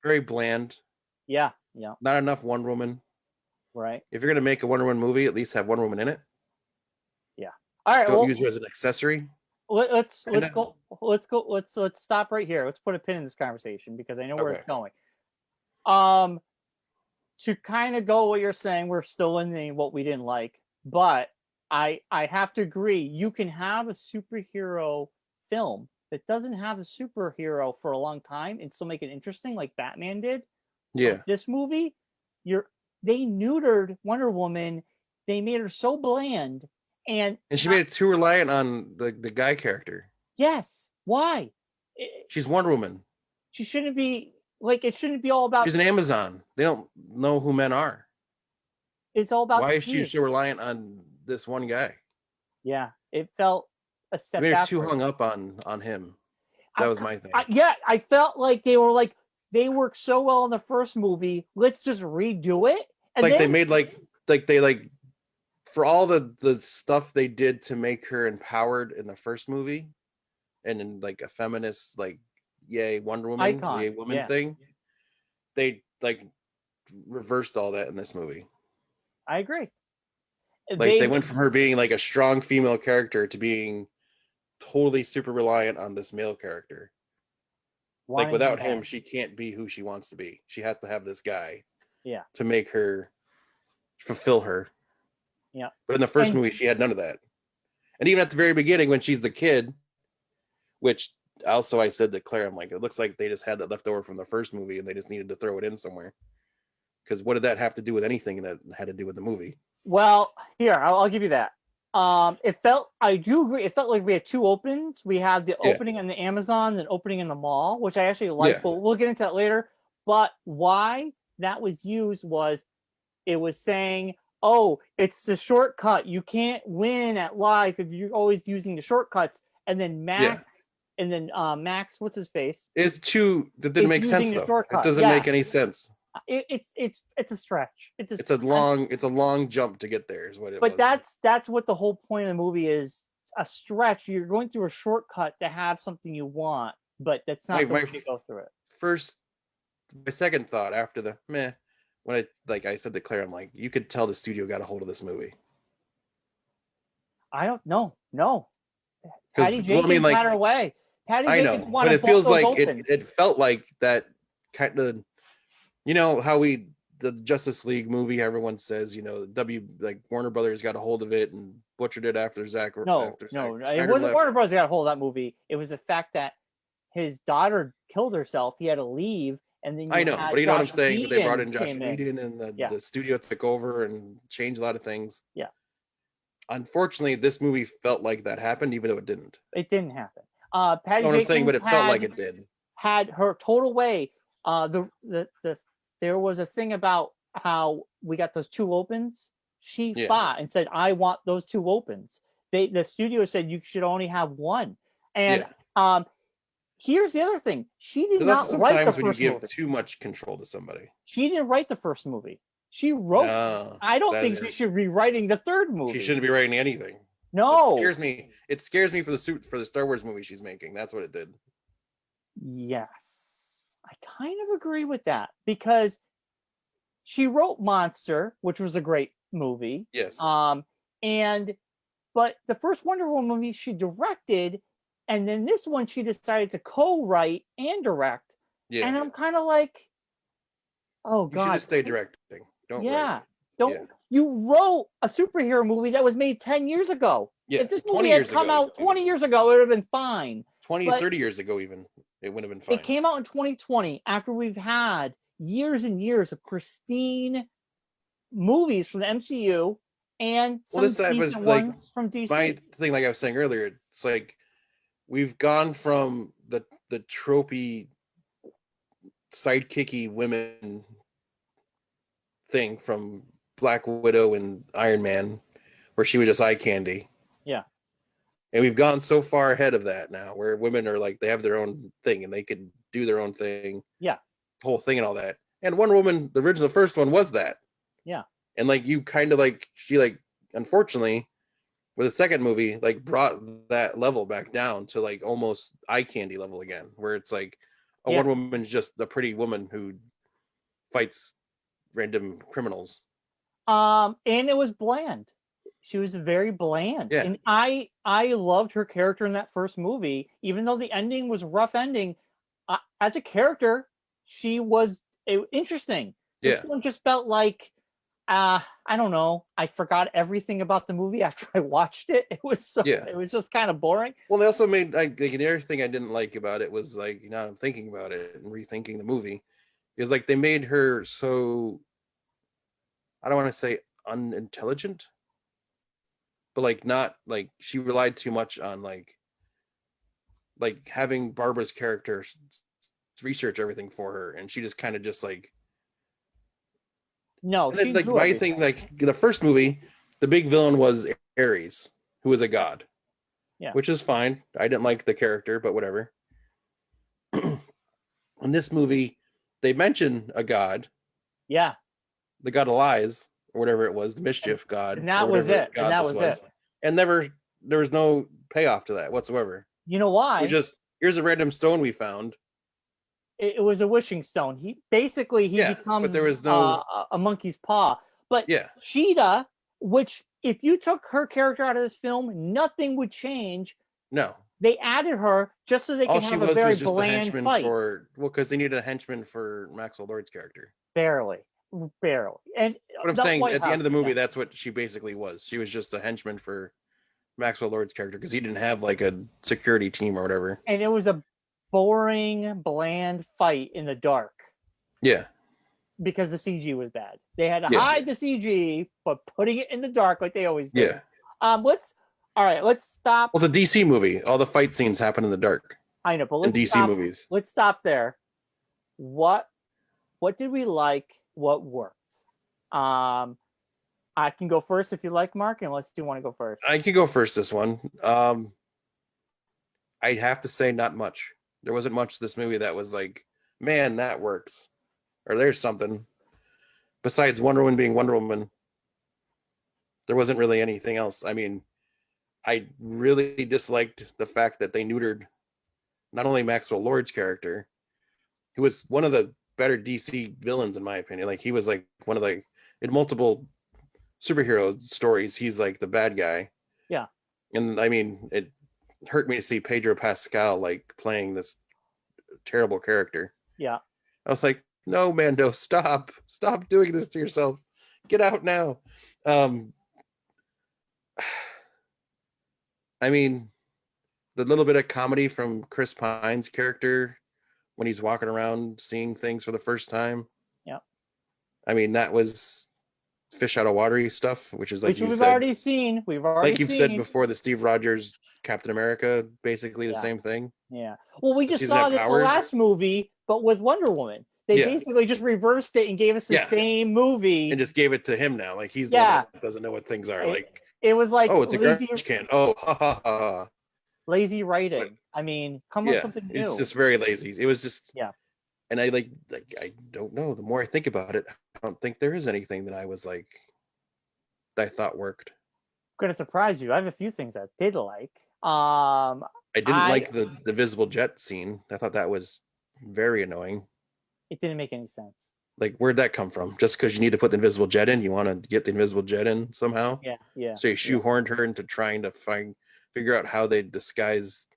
very bland. Yeah. Not enough Wonder Woman. Right. If you're gonna make a Wonder Woman movie, at least have Wonder Woman in it. Yeah. All right. Don't use her as an accessory. Let's stop right here. Let's put a pin in this conversation because I know where it's going. To kind of go what you're saying, we're still in the what we didn't like, but I have to agree. You can have a superhero film that doesn't have a superhero for a long time and still make it interesting, like Batman did. Yeah. But this movie, they neutered Wonder Woman. They made her so bland, and she made it too reliant on the guy character. Yes, why? She's Wonder Woman. She shouldn't be like, it shouldn't be all about. She's an Amazon. They don't know who men are. It's all about. Why is she so reliant on this one guy? Yeah, it felt a step back. Too hung up on him. That was my thing. I felt like they worked so well in the first movie. Let's just redo it. And like, they made they for all the stuff they did to make her empowered in the first movie, and in like a feminist, like, yay Wonder Woman, icon, yay woman thing, they like reversed all that in this movie. I agree. Like, they went from her being like a strong female character to being totally super reliant on this male character. Like, without him, she can't be who she wants to be. She has to have this guy, to make her fulfill her. Yeah. But in the first movie, she had none of that. And even at the very beginning, when she's the kid, which also I said to Claire, I'm like, it looks like they just had that left over from the first movie and they just needed to throw it in somewhere. Because what did that have to do with anything that had to do with the movie? Well, here, I'll give you that. I do agree. It felt like we had two openings. We had the opening in the Amazon and opening in the mall, which I actually like, but we'll get into that later. But why that was used was, it was saying, oh, it's the shortcut. You can't win at life if you're always using the shortcuts. And then Max, Max, what's his face? That didn't make sense though. It doesn't make any sense. It's a stretch. It's a long jump to get there, is what it was. But that's what the whole point of the movie is, a stretch. You're going through a shortcut to have something you want, but that's not the way to go through it. My second thought after the meh, when I said to Claire, I'm like, you could tell the studio got a hold of this movie. I don't know. No. Patty Jenkins had her way. Patty Jenkins wanted, but it feels like it felt like that kind of, you know how the Justice League movie, everyone says, Warner Brothers got a hold of it and butchered it after Zack. No, it wasn't Warner Brothers got a hold of that movie. It was the fact that his daughter killed herself. He had to leave, and then I know, but you know what I'm saying. They brought in Josh Whedon, and the studio took over and changed a lot of things. Yeah. Unfortunately, this movie felt like that happened, even though it didn't. It didn't happen. Patty Jenkins, I'm saying, but it felt like it did. Had her total way. There was a thing about how we got those two opens. She fought and said, I want those two opens. The studio said you should only have one. And here's the other thing. She did not write the first movie. Sometimes when you give too much control to somebody. She didn't write the first movie. She wrote. I don't think she should be writing the third movie. She shouldn't be writing anything. No. It scares me for the Star Wars movie she's making. That's what it did. Yes. I kind of agree with that, because she wrote Monster, which was a great movie. Yes. But the first Wonder Woman movie she directed, and then this one she decided to co-write and direct. Yeah. And I'm kind of like, oh God. You should just stay directing. You wrote a superhero movie that was made 10 years ago. Yeah. If this movie had come out 20 years ago, it would have been fine. 30 years ago even, it would have been fine. It came out in 2020 after we've had years and years of pristine movies from the MCU and some decent ones from DC. My thing, like I was saying earlier, it's like we've gone from the tropey, sidekicky women thing from Black Widow and Iron Man, where she was just eye candy. Yeah. And we've gone so far ahead of that now, where women are like, they have their own thing and they can do their own thing. Yeah. Whole thing and all that. And Wonder Woman, the original first one, was that. Yeah. And like, you kind of like, she like, unfortunately, with the second movie, like brought that level back down to like almost eye candy level again, where it's like Wonder Woman's just a pretty woman who fights random criminals. And it was bland. She was very bland. Yeah. And I loved her character in that first movie, even though the ending was a rough ending. As a character, she was interesting. This one just felt like I don't know. I forgot everything about the movie after I watched it. Yeah. It was just kind of boring. Well, they also made like another thing I didn't like about it was like now I'm thinking about it and rethinking the movie is like they made her so I don't want to say unintelligent, but like not like she relied too much on like having Barbara's character research everything for her, and she just kind of just like No, and then she like knew my everything. thing like the first movie, the big villain was Ares, who was a god, Yeah. which is fine. I didn't like the character, but whatever. In this movie, they mention a god, Yeah. the god of lies, or whatever it was, the And, mischief god, and or that was whatever it. And god that this was it. was, and never there was no payoff to that whatsoever. You know It was why? just here's a random stone we found. It was a wishing stone. He Yeah, but there becomes was no a monkey's paw. But yeah, Cheetah, which if you took her character out of this film, nothing would change. no. They added her just so they All could she have a very was just a bland henchman fight. for because they needed a henchman for Maxwell Lord's character. Barely, barely. And But I'm the saying White at the end of House, the movie, yeah. that's what she basically was. She was just a henchman for Maxwell Lord's character because he didn't have like a security team or whatever. And it was a boring, bland fight in the dark Yeah, because the CG was bad. They had to yeah, hide the CG, but putting it in the dark like they always did. yeah. Let's all right. Let's stop. Well, the DC movie, all the fight scenes happen in the dark I know, but in let's DC stop. movies. Let's stop there. What what did we like? What worked? Um, I can go first if you like, Mark, unless you want to go first. I can go first this one. I'd have to say not much. There wasn't much this movie that was like, man, that works, or there's something. Besides Wonder Woman being Wonder Woman, there wasn't really anything else. I mean, I really disliked the fact that they neutered not only Maxwell Lord's character, who was one of the better DC villains in my opinion. Like he was like one of like in multiple superhero stories, he's like the bad guy. Yeah. And I mean, it hurt me to see Pedro Pascal like playing this terrible character. Yeah. I was like, no, Mando, stop doing this to yourself. Get out now. Um, I mean, the little bit of comedy from Chris Pine's character when he's walking around seeing things for the first time. Yeah. I mean, that was fish out of watery stuff, which is like Which we've already seen. We've already like you've seen. said before, the Steve Rogers Captain America, basically the Yeah. same thing. Yeah. Well, we Does just he saw have this the powers? last movie, but with Wonder Woman. They Yeah. basically just reversed it and gave us the Yeah. same movie. And just gave it to him now. Like he's the Yeah. one that doesn't know what things are. It- Like, It was like oh, it's a lazy, garbage can. Oh, ha ha ha. lazy writing. I mean, come up with Yeah, something new. it's just very lazy. It was just Yeah. And I like I don't know. The more I think about it, I don't think there is anything that I was like that I thought worked. I'm gonna surprise you. I have a few things I did like. I didn't like the visible jet scene. I thought that was very annoying. It didn't make any sense. Like, where'd that come from? Just because you need to put the invisible jet in, you want to get the invisible jet in somehow? Yeah, yeah. So you shoehorned her into trying to figure out how they disguise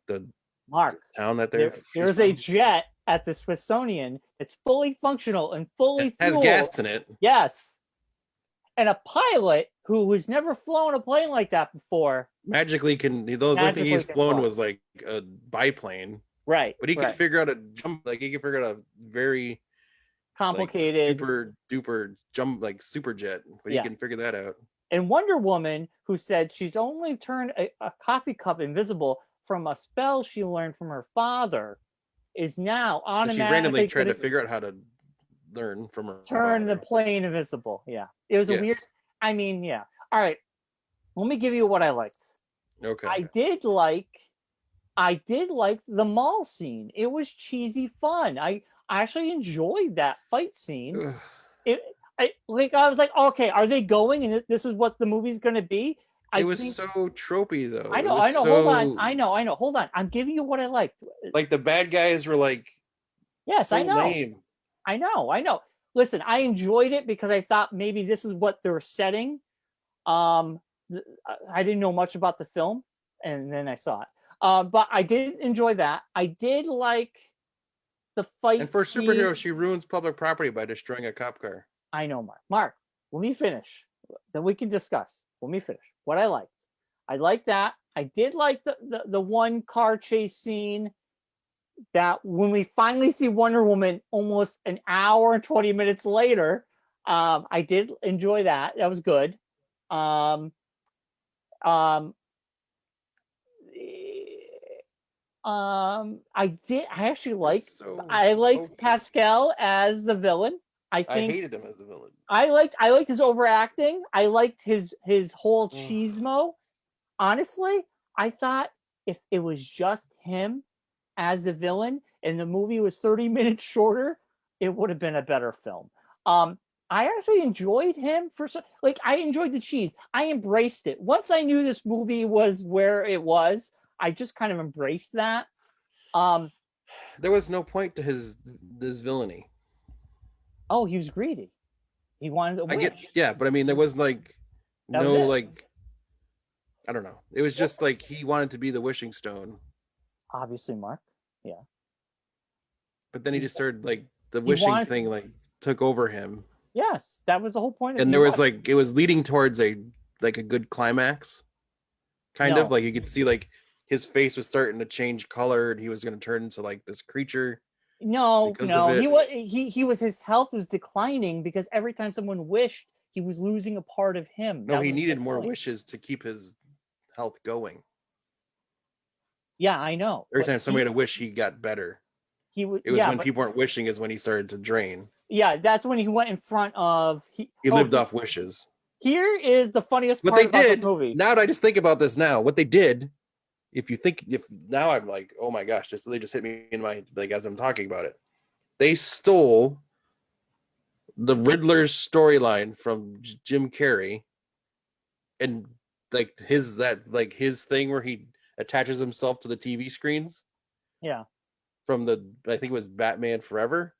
the Mark, town that there's a jet at the Smithsonian. It's fully functional and fully it has fueled. gas in it. Yes. And a pilot who has never flown a plane like that before. Magically can the only thing he's flown fly. was like a biplane. Right. But he can figure out a jump, like he can figure out a very complicated, like, super duper jump, like super jet. But he can figure that out. And Wonder Woman, who said she's only turned a coffee cup invisible from a spell she learned from her father, is now automatically. She randomly tried to figure out how to learn from her. Turn the plane invisible. Yeah, it was a weird. I mean, yeah. All right, let me give you what I liked. Okay. I did like the mall scene. It was cheesy fun. I actually enjoyed that fight scene. I was like, okay, are they going and this is what the movie's going to be? It was so tropey though. I know. Hold on. I know. Hold on. I'm giving you what I liked. Like the bad guys were like, yes, so I know. Lame. I know. Listen, I enjoyed it because I thought maybe this is what they're setting. I didn't know much about the film, and then I saw it. But I did enjoy that. I did like the fight. And for a superhero, she ruins public property by destroying a cop car. I know, Mark. Mark, let me finish. Then we can discuss. Let me finish. What I liked. I liked that. I did like the one car chase scene that when we finally see Wonder Woman almost an hour and 20 minutes later, I did enjoy that. That was good. Um, um, I actually I liked Pascal as the villain. I hated him as the villain. I liked his overacting. I liked his whole cheesemo. Honestly, I thought if it was just him as the villain and the movie was 30 minutes shorter, it would have been a better film. I actually enjoyed him I enjoyed the cheese. I embraced it. Once I knew this movie was where it was, I just kind of embraced that. There was no point to this villainy. Oh, he was greedy. He wanted to wish. But I mean, there was like that no was like I don't know. It was just like he wanted to be the wishing stone. Obviously, Mark. Yeah. But then he just started like the wishing thing like took over him. Yes, that was the whole point. And there was like it was leading towards a good climax. Kind of like you could see like his face was starting to change color and he was going to turn into like this creature. No, he was his health was declining because every time someone wished, he was losing a part of him. No, he needed more wishes to keep his health going. Yeah, I know. Every time somebody had a wish, he got better. It was when people weren't wishing is when he started to drain. Yeah, that's when he went in front of he lived off wishes. Here is the funniest part about this movie. Now that I just think about this now, what they did, if now I'm like, oh my gosh, they just hit me in my like as I'm talking about it. They stole the Riddler's storyline from Jim Carrey, and like his thing where he attaches himself to the TV screens. Yeah. From I think it was Batman Forever.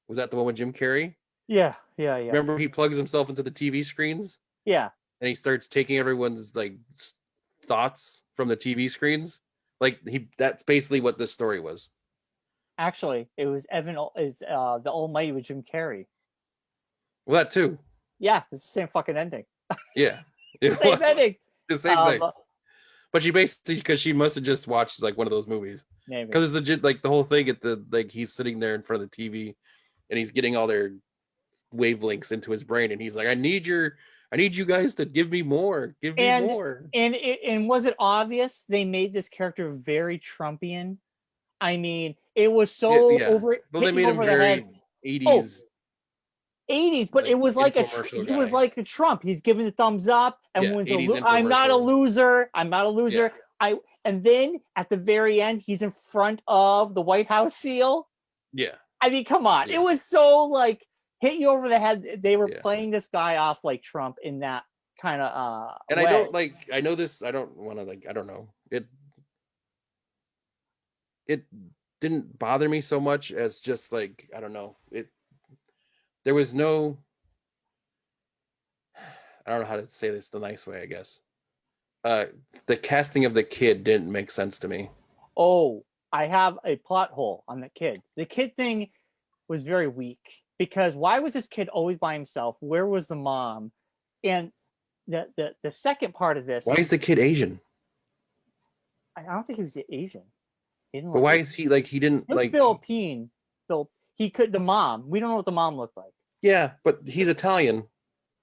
Was that the one with Jim Carrey? Yeah. Remember he plugs himself into the TV screens? Yeah. And he starts taking everyone's like thoughts from the TV screens. Like that's basically what this story was. Actually, it was the Almighty with Jim Carrey. Well, that too. Yeah, it's the same fucking ending. Yeah. Same ending. The same thing. But she basically, because she must have just watched like one of those movies. Because it's legit, like the whole thing at the like he's sitting there in front of the TV, and he's getting all their wavelengths into his brain, and he's like, I need you guys to give me more, more. And was it obvious they made this character very Trumpian? I mean, it was so over. Well, they made him very 80s. 80s, but it was like he was like a Trump. He's giving the thumbs up, and I'm not a loser. I'm not a loser. Yeah. And then at the very end, he's in front of the White House seal. Yeah. I mean, come on. Yeah. It was so like hit you over the head. They were playing this guy off like Trump in that kind of and way. I don't like I know this, I don't want to like I don't know. It didn't bother me so much as just like I don't know. There was no I don't know how to say this the nice way, I guess. The casting of the kid didn't make sense to me. Oh, I have a plot hole on the kid. The kid thing was very weak because why was this kid always by himself? Where was the mom? And the second part of this. Why is the kid Asian? I don't think he was Asian. But why is he like he didn't like Philippine? He could the mom. We don't know what the mom looked like. Yeah, but he's Italian.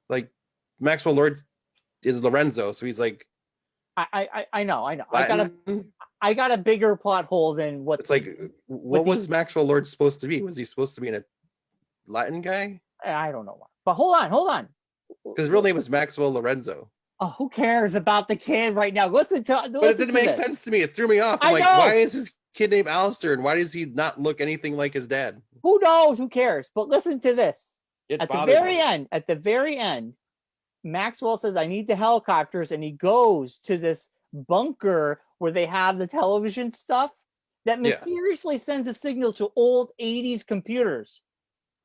Like Maxwell Lord is Lorenzo, so he's like. I know. Latin? I got a bigger plot hole than what. It's like, what was Maxwell Lord supposed to be? Was he supposed to be a Latin guy? I don't know. But hold on. His real name was Maxwell Lorenzo. Oh, who cares about the kid right now? But it didn't make sense to me. It threw me off. I'm like, why is his kid named Alistair, and why does he not look anything like his dad? Who knows? Who cares? But listen to this. At the very end, Maxwell says, I need the helicopters, and he goes to this bunker where they have the television stuff that mysteriously sends a signal to old 80s computers.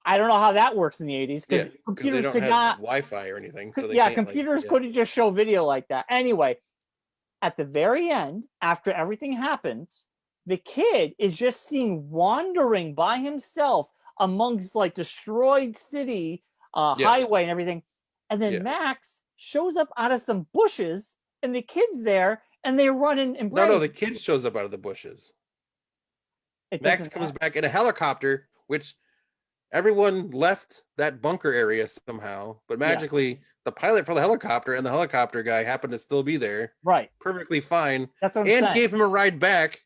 I don't know how that works in the 80s because computers could not Wi-Fi or anything. So computers couldn't just show video like that. Anyway, at the very end, after everything happens, the kid is just seen wandering by himself amongst like destroyed city Yeah. highway and everything. And then Yeah. Max shows up out of some bushes, and the kid's there, and they run and No, embrace. the kid shows up out of the bushes. It Max doesn't comes matter. back in a helicopter, which everyone left that bunker area somehow, but Yeah, magically the pilot for the helicopter and the helicopter guy happened to still be there, right. perfectly fine, That's what I'm and saying. gave him a ride back,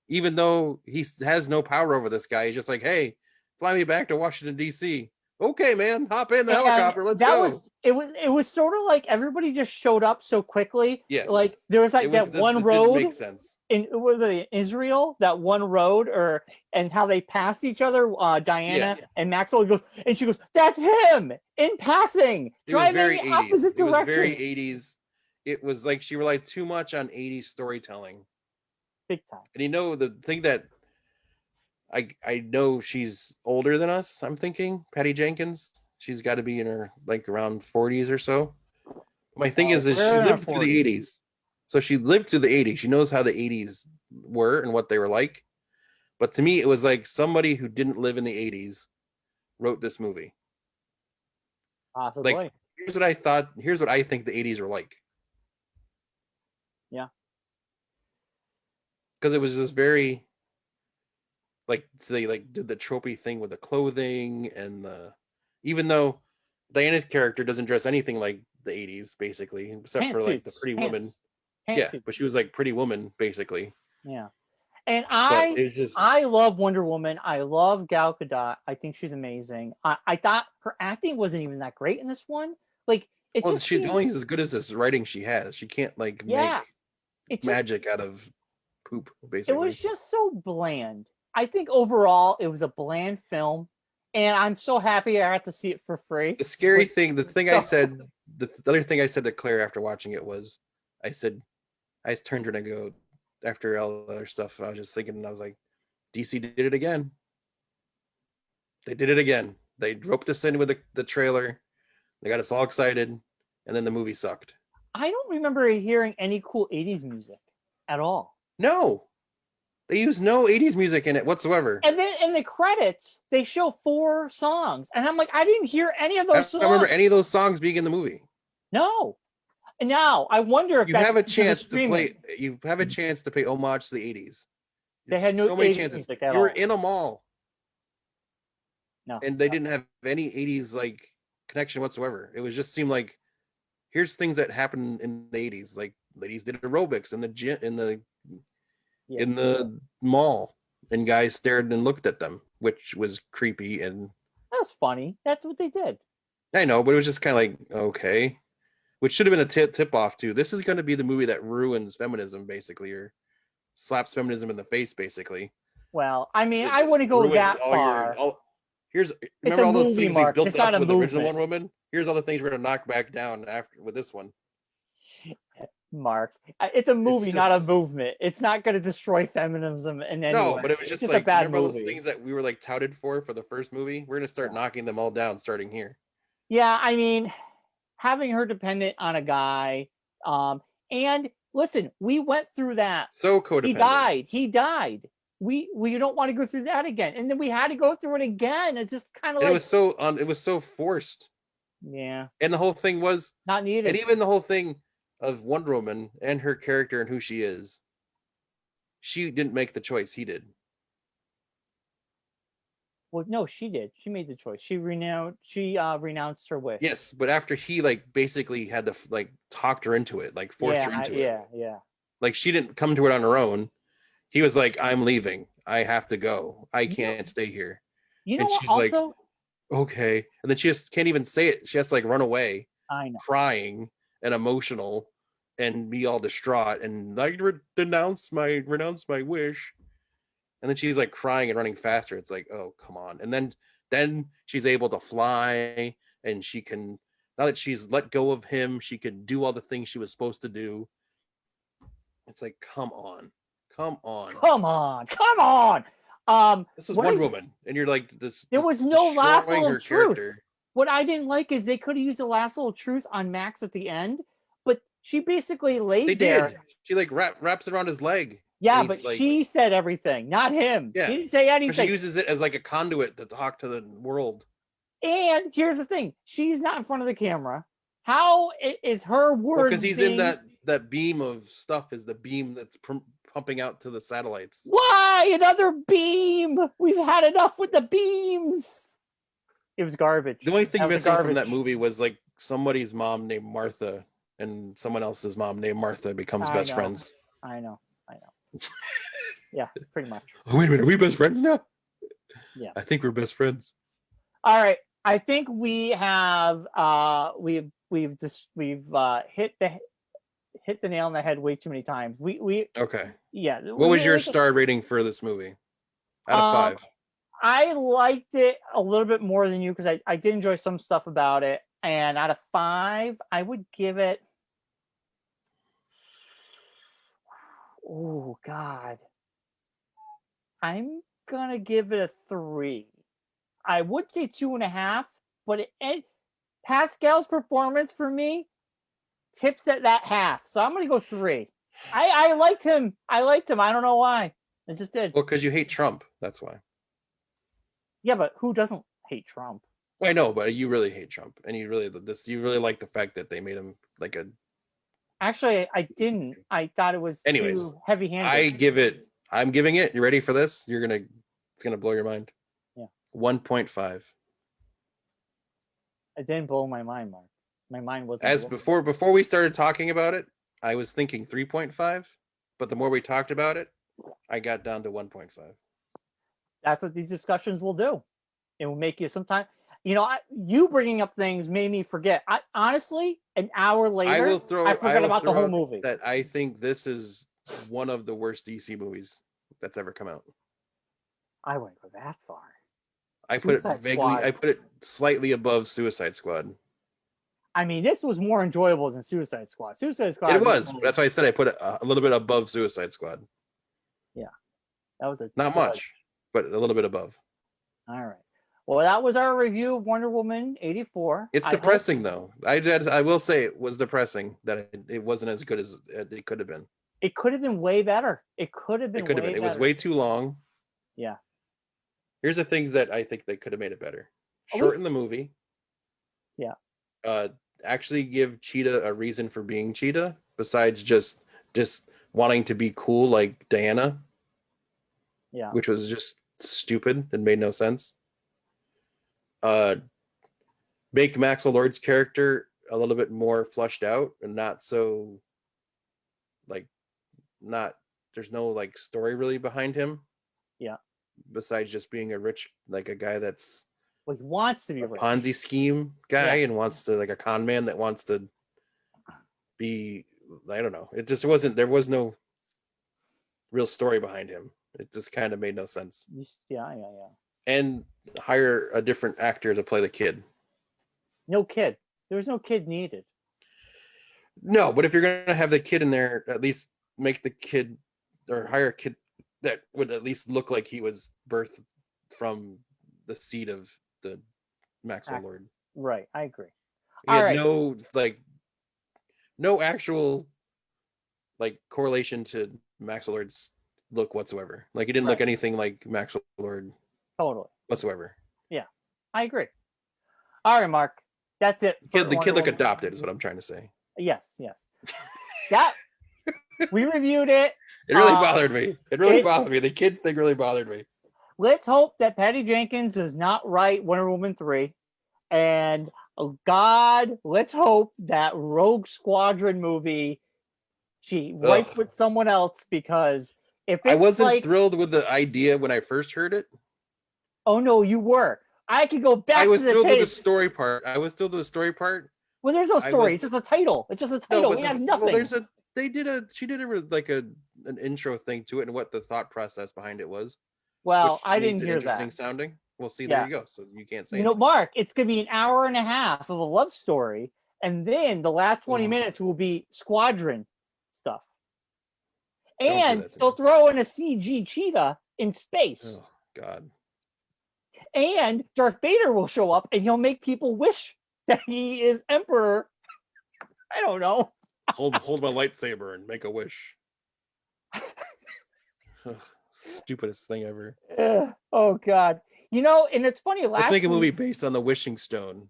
even though he has no power over this guy. He's just like, hey, fly me back to Washington, D.C. Okay, man, hop in the And helicopter. Let's that was go. it was sort of like everybody just showed up so quickly. Yes. Like there was It like was that one it didn't road make sense. in Israel, that one road, or and how they passed each other, Yeah. Diana and Maxwell goes, and she goes, "That's him in passing, It was driving very the 80s. opposite It was very direction." 80s. It was like she relied too much on 80s storytelling. Big time. And the thing that I know she's older than us, I'm thinking, Patty Jenkins. She's got to be in her like around 40s or so. My thing Oh, is we're she in our lived through the 40s. 80s. So she lived through the 80s. She knows how the 80s were and what they were like. But to me, it was like somebody who didn't live in the 80s wrote this movie. Like, Possibly. here's what I thought. Here's what I think the 80s were like. Yeah. Because it was just very like they like did the tropey thing with the clothing and the even though Diana's character doesn't dress anything like the 80s basically, except for like the Pantsuits. pretty woman. Yeah, but she Pantsuits. was like Pretty Woman basically. Yeah. And But it was just I love Wonder Woman. I love Gal Gadot. I think she's amazing. I thought her acting wasn't even that great in this one. Like it well, just she seemed, only as good as this writing she has. She can't like yeah, make it just magic out of poop it was basically. just so bland. I think overall it was a bland film, and I'm so happy I got to see it for free. The scary Which, thing, the thing I so, said, the other thing I said to Claire after watching it was, I said, I just turned to her and I go, after all the other stuff, I was just thinking, I was like, DC did it again. They did it again. They roped us in with the trailer. They got us all excited, and then the movie sucked. I don't remember hearing any cool '80s music at all. No, they use no 80s music in it whatsoever. And then in the credits, they show 4 songs, and I'm like, I didn't hear any of I those don't remember songs. any of those songs being in the movie. No. And now I wonder if You that's have a because of chance to streaming. play. You have a chance to pay homage to the 80s. They There's had no so many 80s chances. music at You were all. in a mall, No. and they didn't have any 80s like connection whatsoever. It was just seemed like here's things that happened in the 80s. Like ladies did aerobics in the gym Yeah. in the mall, and guys stared and looked at them, which was creepy. And That was funny. That's what they did. I know, but it was just kind of like okay, which should have been a tip off too. This is going to be the movie that ruins feminism, basically, or slaps feminism in the face, basically. Well, I mean, It I just wouldn't go ruins that far. Here's It's remember a all those movie, things we Mark. built It's not up a with the original movement. Wonder Woman. Here's all the things we're gonna knock back down after with this one. Mark. It's a movie, not a just movement. It's not going to destroy feminism in any no, way. but it was It's just just a like bad remember those movie. things that we were like touted for the first movie. We're gonna start Yeah. knocking them all down starting here. Yeah, I mean, having her dependent on a guy, and listen, we went through that. So He codependent. died. He died. We don't want to go through that again, and then we had to go through it again. It's just kind of And like it was so forced. yeah, And the whole thing was, not and needed. even the whole thing of Wonder Woman and her character and who she is, she didn't make the choice. He did. Well, no, she did. She made the choice. She renounced. She renounced her wish. Yes, but after he like basically had to like talked her into it, like forced her into it. Yeah. Like she didn't come to it on her own. He was like, "I'm leaving. I have to go. I can't stay here." You know And what? she's like, Also, "Okay." And then she just can't even say it. She has to like run away, I know. crying and emotional, and be all distraught and I renounce my wish. And then she's like crying and running faster. It's like, oh come on. And then she's able to fly, and she can, now that she's let go of him, she can do all the things she was supposed to do. It's like, come on. Come on. This is Wonder Woman, and you're like this. There was no last destroying little her truth. character. What I didn't like is they could have used the last little truth on Max at the end, but she basically laid They there. did. She like wraps it around his leg. Yeah, and but like, she said everything, not him. Yeah. He didn't say she anything. uses it as like a conduit to talk to the world. And here's the thing: she's not in front of the camera. How is her Well, words because he's being? in that beam of stuff is the beam that's pumping out to the satellites. Why another beam? We've had enough with the beams. It was garbage. The only thing missing from that garbage. movie was like somebody's mom named Martha and someone else's mom named Martha becomes best friends. I know. Yeah, pretty much. Oh, wait a minute, are we best friends now? Yeah. I think we're best friends. All right. I think we have we've hit the nail on the head way too many times. We Okay. yeah. What was your star rating for this movie? Out of 5. I liked it a little bit more than you because I did enjoy some stuff about it. And out of 5, I would give it. Oh God. I'm gonna give it a 3. I would say 2.5, but Pascal's performance for me tips at that half. So I'm gonna go 3. I liked him. I don't know why. I just did. Well, because you hate Trump. That's why. Yeah, but who doesn't hate Trump? I know, but you really hate Trump, and you really like the fact that they made him like a. Actually, I didn't. I thought it was too heavy-handed. I'm giving it. You ready for this? It's gonna blow your mind. Yeah. 1.5. It didn't blow my mind, Mark. My mind wasn't. As before we started talking about it, I was thinking 3.5, but the more we talked about it, I got down to 1.5. That's what these discussions will do. It will make you sometimes. You bringing up things made me forget. Honestly, an hour later, I forgot about the whole movie. That I think this is one of the worst DC movies that's ever come out. I wouldn't go that far. I put it slightly above Suicide Squad. I mean, this was more enjoyable than Suicide Squad. Suicide Squad. It was. That's why I said I put it a little bit above Suicide Squad. Yeah, that was not much, but a little bit above. All right. Well, that was our review of Wonder Woman 84. It's depressing, though. I will say it was depressing that it wasn't as good as it could have been. It could have been way better. It was way too long. Yeah. Here's the things that I think they could have made it better. Shorten the movie. Yeah. Actually give Cheetah a reason for being Cheetah besides just wanting to be cool like Diana. Yeah. Which was just stupid and made no sense. Make Maxwell Lord's character a little bit more fleshed out and not so there's no like story really behind him. Yeah. Besides just being a guy that's he wants to be a Ponzi scheme guy and wants to like a con man that wants to be, I don't know. It just there was no real story behind him. It just kind of made no sense. Yeah. And hire a different actor to play the kid. No kid. There was no kid needed. No, but if you're going to have the kid in there, at least make the kid or hire a kid that would at least look like he was birthed from the seed of the Maxwell Lord. Right. I agree. He had no actual correlation to Maxwell Lord's look whatsoever. Like he didn't look anything like Maxwell Lord. Totally. Whatsoever. Yeah, I agree. All right, Mark. That's it. The kid look adopted is what I'm trying to say. Yes. That we reviewed it. It really bothered me. Bothered me. The kid thing really bothered me. Let's hope that Patty Jenkins does not write Wonder Woman 3. And God, let's hope that Rogue Squadron movie she writes with someone else, because if it's I wasn't thrilled with the idea when I first heard it. Oh no, you were. I could go back. I was thrilled with the story part. Well, there's no story. It's just a title. We have nothing. Well, she did an intro thing to it and what the thought process behind it was. Well, I didn't hear that. Interesting sounding. Well, see, there you go. So you can't say. Mark, it's gonna be an hour and a half of a love story, and then the last 20 minutes will be squadron stuff. And they'll throw in a CG cheetah in space. Oh God. And Darth Vader will show up and he'll make people wish that he is emperor. I don't know. hold my lightsaber and make a wish. Stupidest thing ever. Oh God. You know, and it's funny. Let's Last make a movie week, based on the Wishing Stone.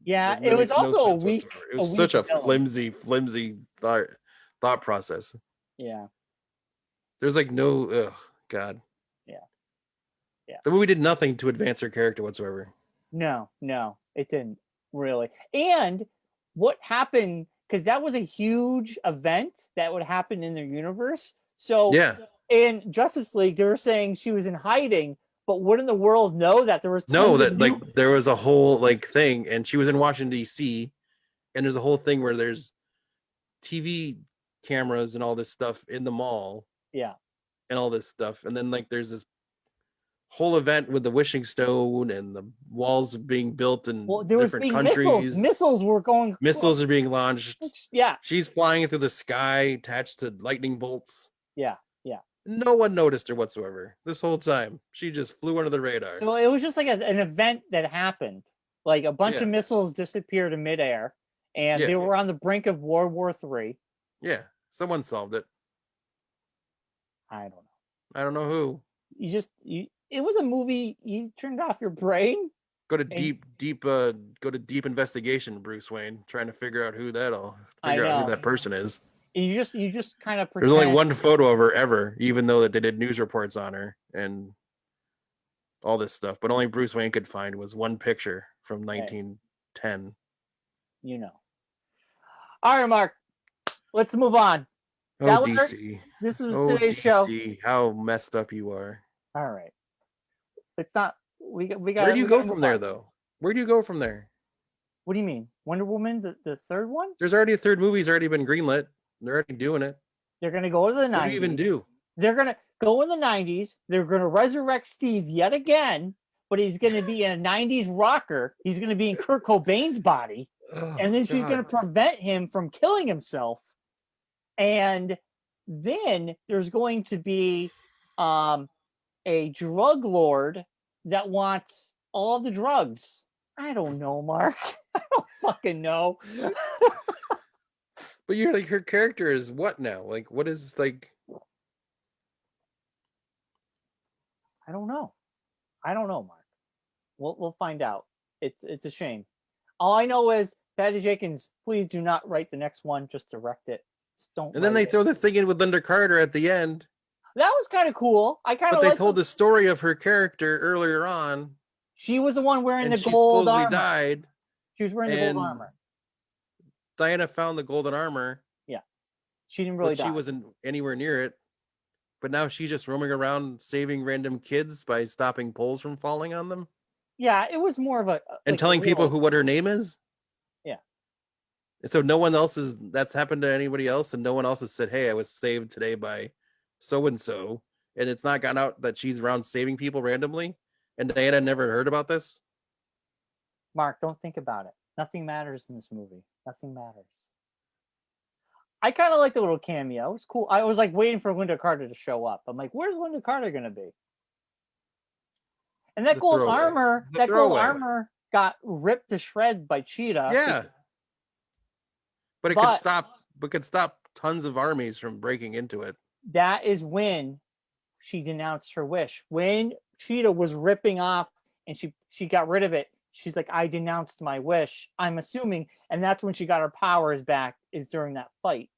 yeah, That it was makes no also sense whatsoever. It a was week such a villain. flimsy thought process. Yeah, There's like no, God. yeah, yeah. The movie did nothing to advance her character whatsoever. No, no, it didn't really. And what happened, because that was a huge event that would happen in their universe. So Yeah. in Justice League, they were saying she was in hiding, but wouldn't the world know that there was No, tons of that like mutants? there was a whole like thing, and she was in Washington D.C. and there's a whole thing where there's TV cameras and all this stuff in the mall Yeah. and all this stuff, and then like there's this whole event with the Wishing Stone and the walls being built Well, in there was different being missiles. countries. Missiles were going. Missiles are being launched. Yeah, She's flying through the sky attached to lightning bolts. yeah, yeah. No one noticed her whatsoever this whole time. She just flew under the radar. So it was just like an event that happened. Like a bunch Yeah. of missiles disappeared in midair, and Yeah. they were on the brink of World War III. Yeah, someone solved it. I don't know. I don't know who. It was a movie. You turned off your brain. Go to And- go to deep investigation, Bruce Wayne, trying to figure out who I know. that person is. You just kind of There's only one photo of her ever, even though that they did news reports on her and all this stuff. But only Bruce Wayne could find was one picture from 1910. You know. All right, Mark. Let's move on. Oh, That was DC. This was Oh, today's DC. show. How messed up you are. All right. It's not. We got. Where do you go from there, though? Where do you go from there? What do you mean? Wonder Woman, the third one? There's already a third movie's already been greenlit. They're already doing it. They're going to go to the 90s. What do you even do? They're going to go in the 90s. They're going to resurrect Steve yet again, but he's going to be in a 90s rocker. He's going to be in Kurt Cobain's body. Oh, and then she's God. going to prevent him from killing himself. And then there's going to be a drug lord that wants all the drugs. I don't know, Mark. I don't fucking know. But you're like, her character is what now? Like, what is like? I don't know. Mark. We'll find out. It's a shame. All I know is Patty Jenkins, please do not write the next one. Just direct it. Just don't. And then they throw the thing in with Linda Carter at the end. That was kind of cool. I kind of. But they told the story of her character earlier on. She was the one wearing the she gold supposedly armor. Died. She was wearing the gold armor. Diana found the golden armor. Yeah, she didn't really die. She wasn't anywhere near it. But now she's just roaming around saving random kids by stopping poles from falling on them. Yeah, it was more of a and telling people what her name is. Yeah. And so no one else that's happened to anybody else, and no one else has said, "Hey, I was saved today by so and so," and it's not gotten out that she's around saving people randomly. And Diana never heard about this. Mark, don't think about it. Nothing matters in this movie. Nothing matters. I kind of like the little cameo. It was cool. I was like waiting for Linda Carter to show up. I'm like, where's Linda Carter gonna be? And that gold armor got ripped to shreds by Cheetah. Yeah. But it could stop tons of armies from breaking into it. That is when she denounced her wish. When Cheetah was ripping off and she got rid of it, she's like, I denounced my wish, I'm assuming. And that's when she got her powers back, is during that fight.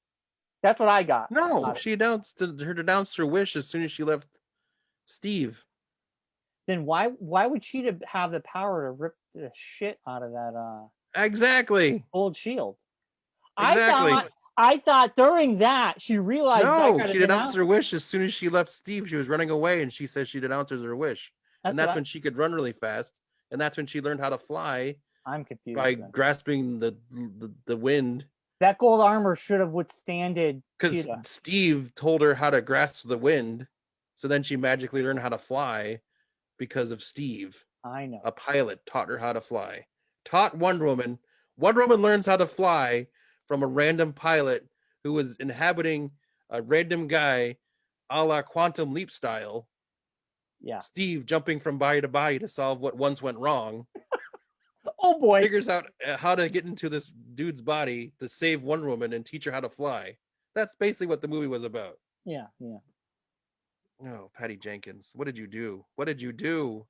That's what I got. No, she denounced her wish as soon as she left Steve. Then why would Cheetah have the power to rip the shit out of that exactly gold shield? Exactly. I thought during that she realized. No, she denounced her wish as soon as she left Steve. She was running away, and she says she denounces her wish, and that's when she could run really fast, and that's when she learned how to fly. I'm confused by grasping the wind. That gold armor should have withstanded. Because Steve told her how to grasp the wind, so then she magically learned how to fly because of Steve. I know. A pilot taught her how to fly. Taught Wonder Woman. Wonder Woman learns how to fly from a random pilot who was inhabiting a random guy a la Quantum Leap style. Yeah. Steve jumping from body to body to solve what once went wrong. Oh boy. Figures out how to get into this dude's body to save Wonder Woman and teach her how to fly. That's basically what the movie was about. Yeah. Oh, Patty Jenkins. What did you do? What did you do?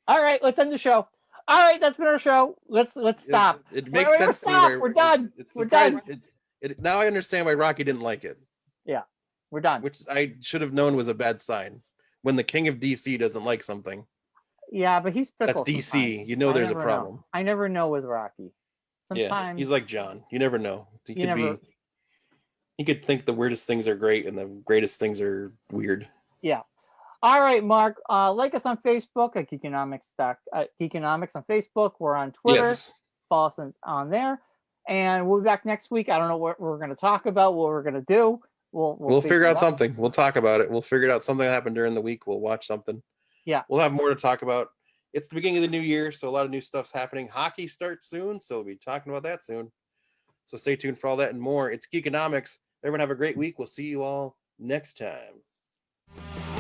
All right, let's end the show. All right, that's been our show. Let's stop. It makes sense to me. Stop. We're done. We're done. Now I understand why Rocky didn't like it. Yeah, we're done. Which I should have known was a bad sign. When the king of DC doesn't like something. Yeah, but he's fickle. That's DC. Sometimes. You know there's a problem. Know. I never know with Rocky. Sometimes he's like John. You never know. He could think the weirdest things are great and the greatest things are weird. Yeah. All right, Mark. Like us on Facebook at Geekonomics on Facebook. We're on Twitter. Yes. Follow us on there. And we'll be back next week. I don't know what we're going to talk about, what we're going to do. We'll figure out something. We'll talk about it. We'll figure it out. Something happened during the week. We'll watch something. Yeah. We'll have more to talk about. It's the beginning of the new year, so a lot of new stuff's happening. Hockey starts soon, so we'll be talking about that soon. So stay tuned for all that and more. It's Geekonomics. Everyone have a great week. We'll see you all next time.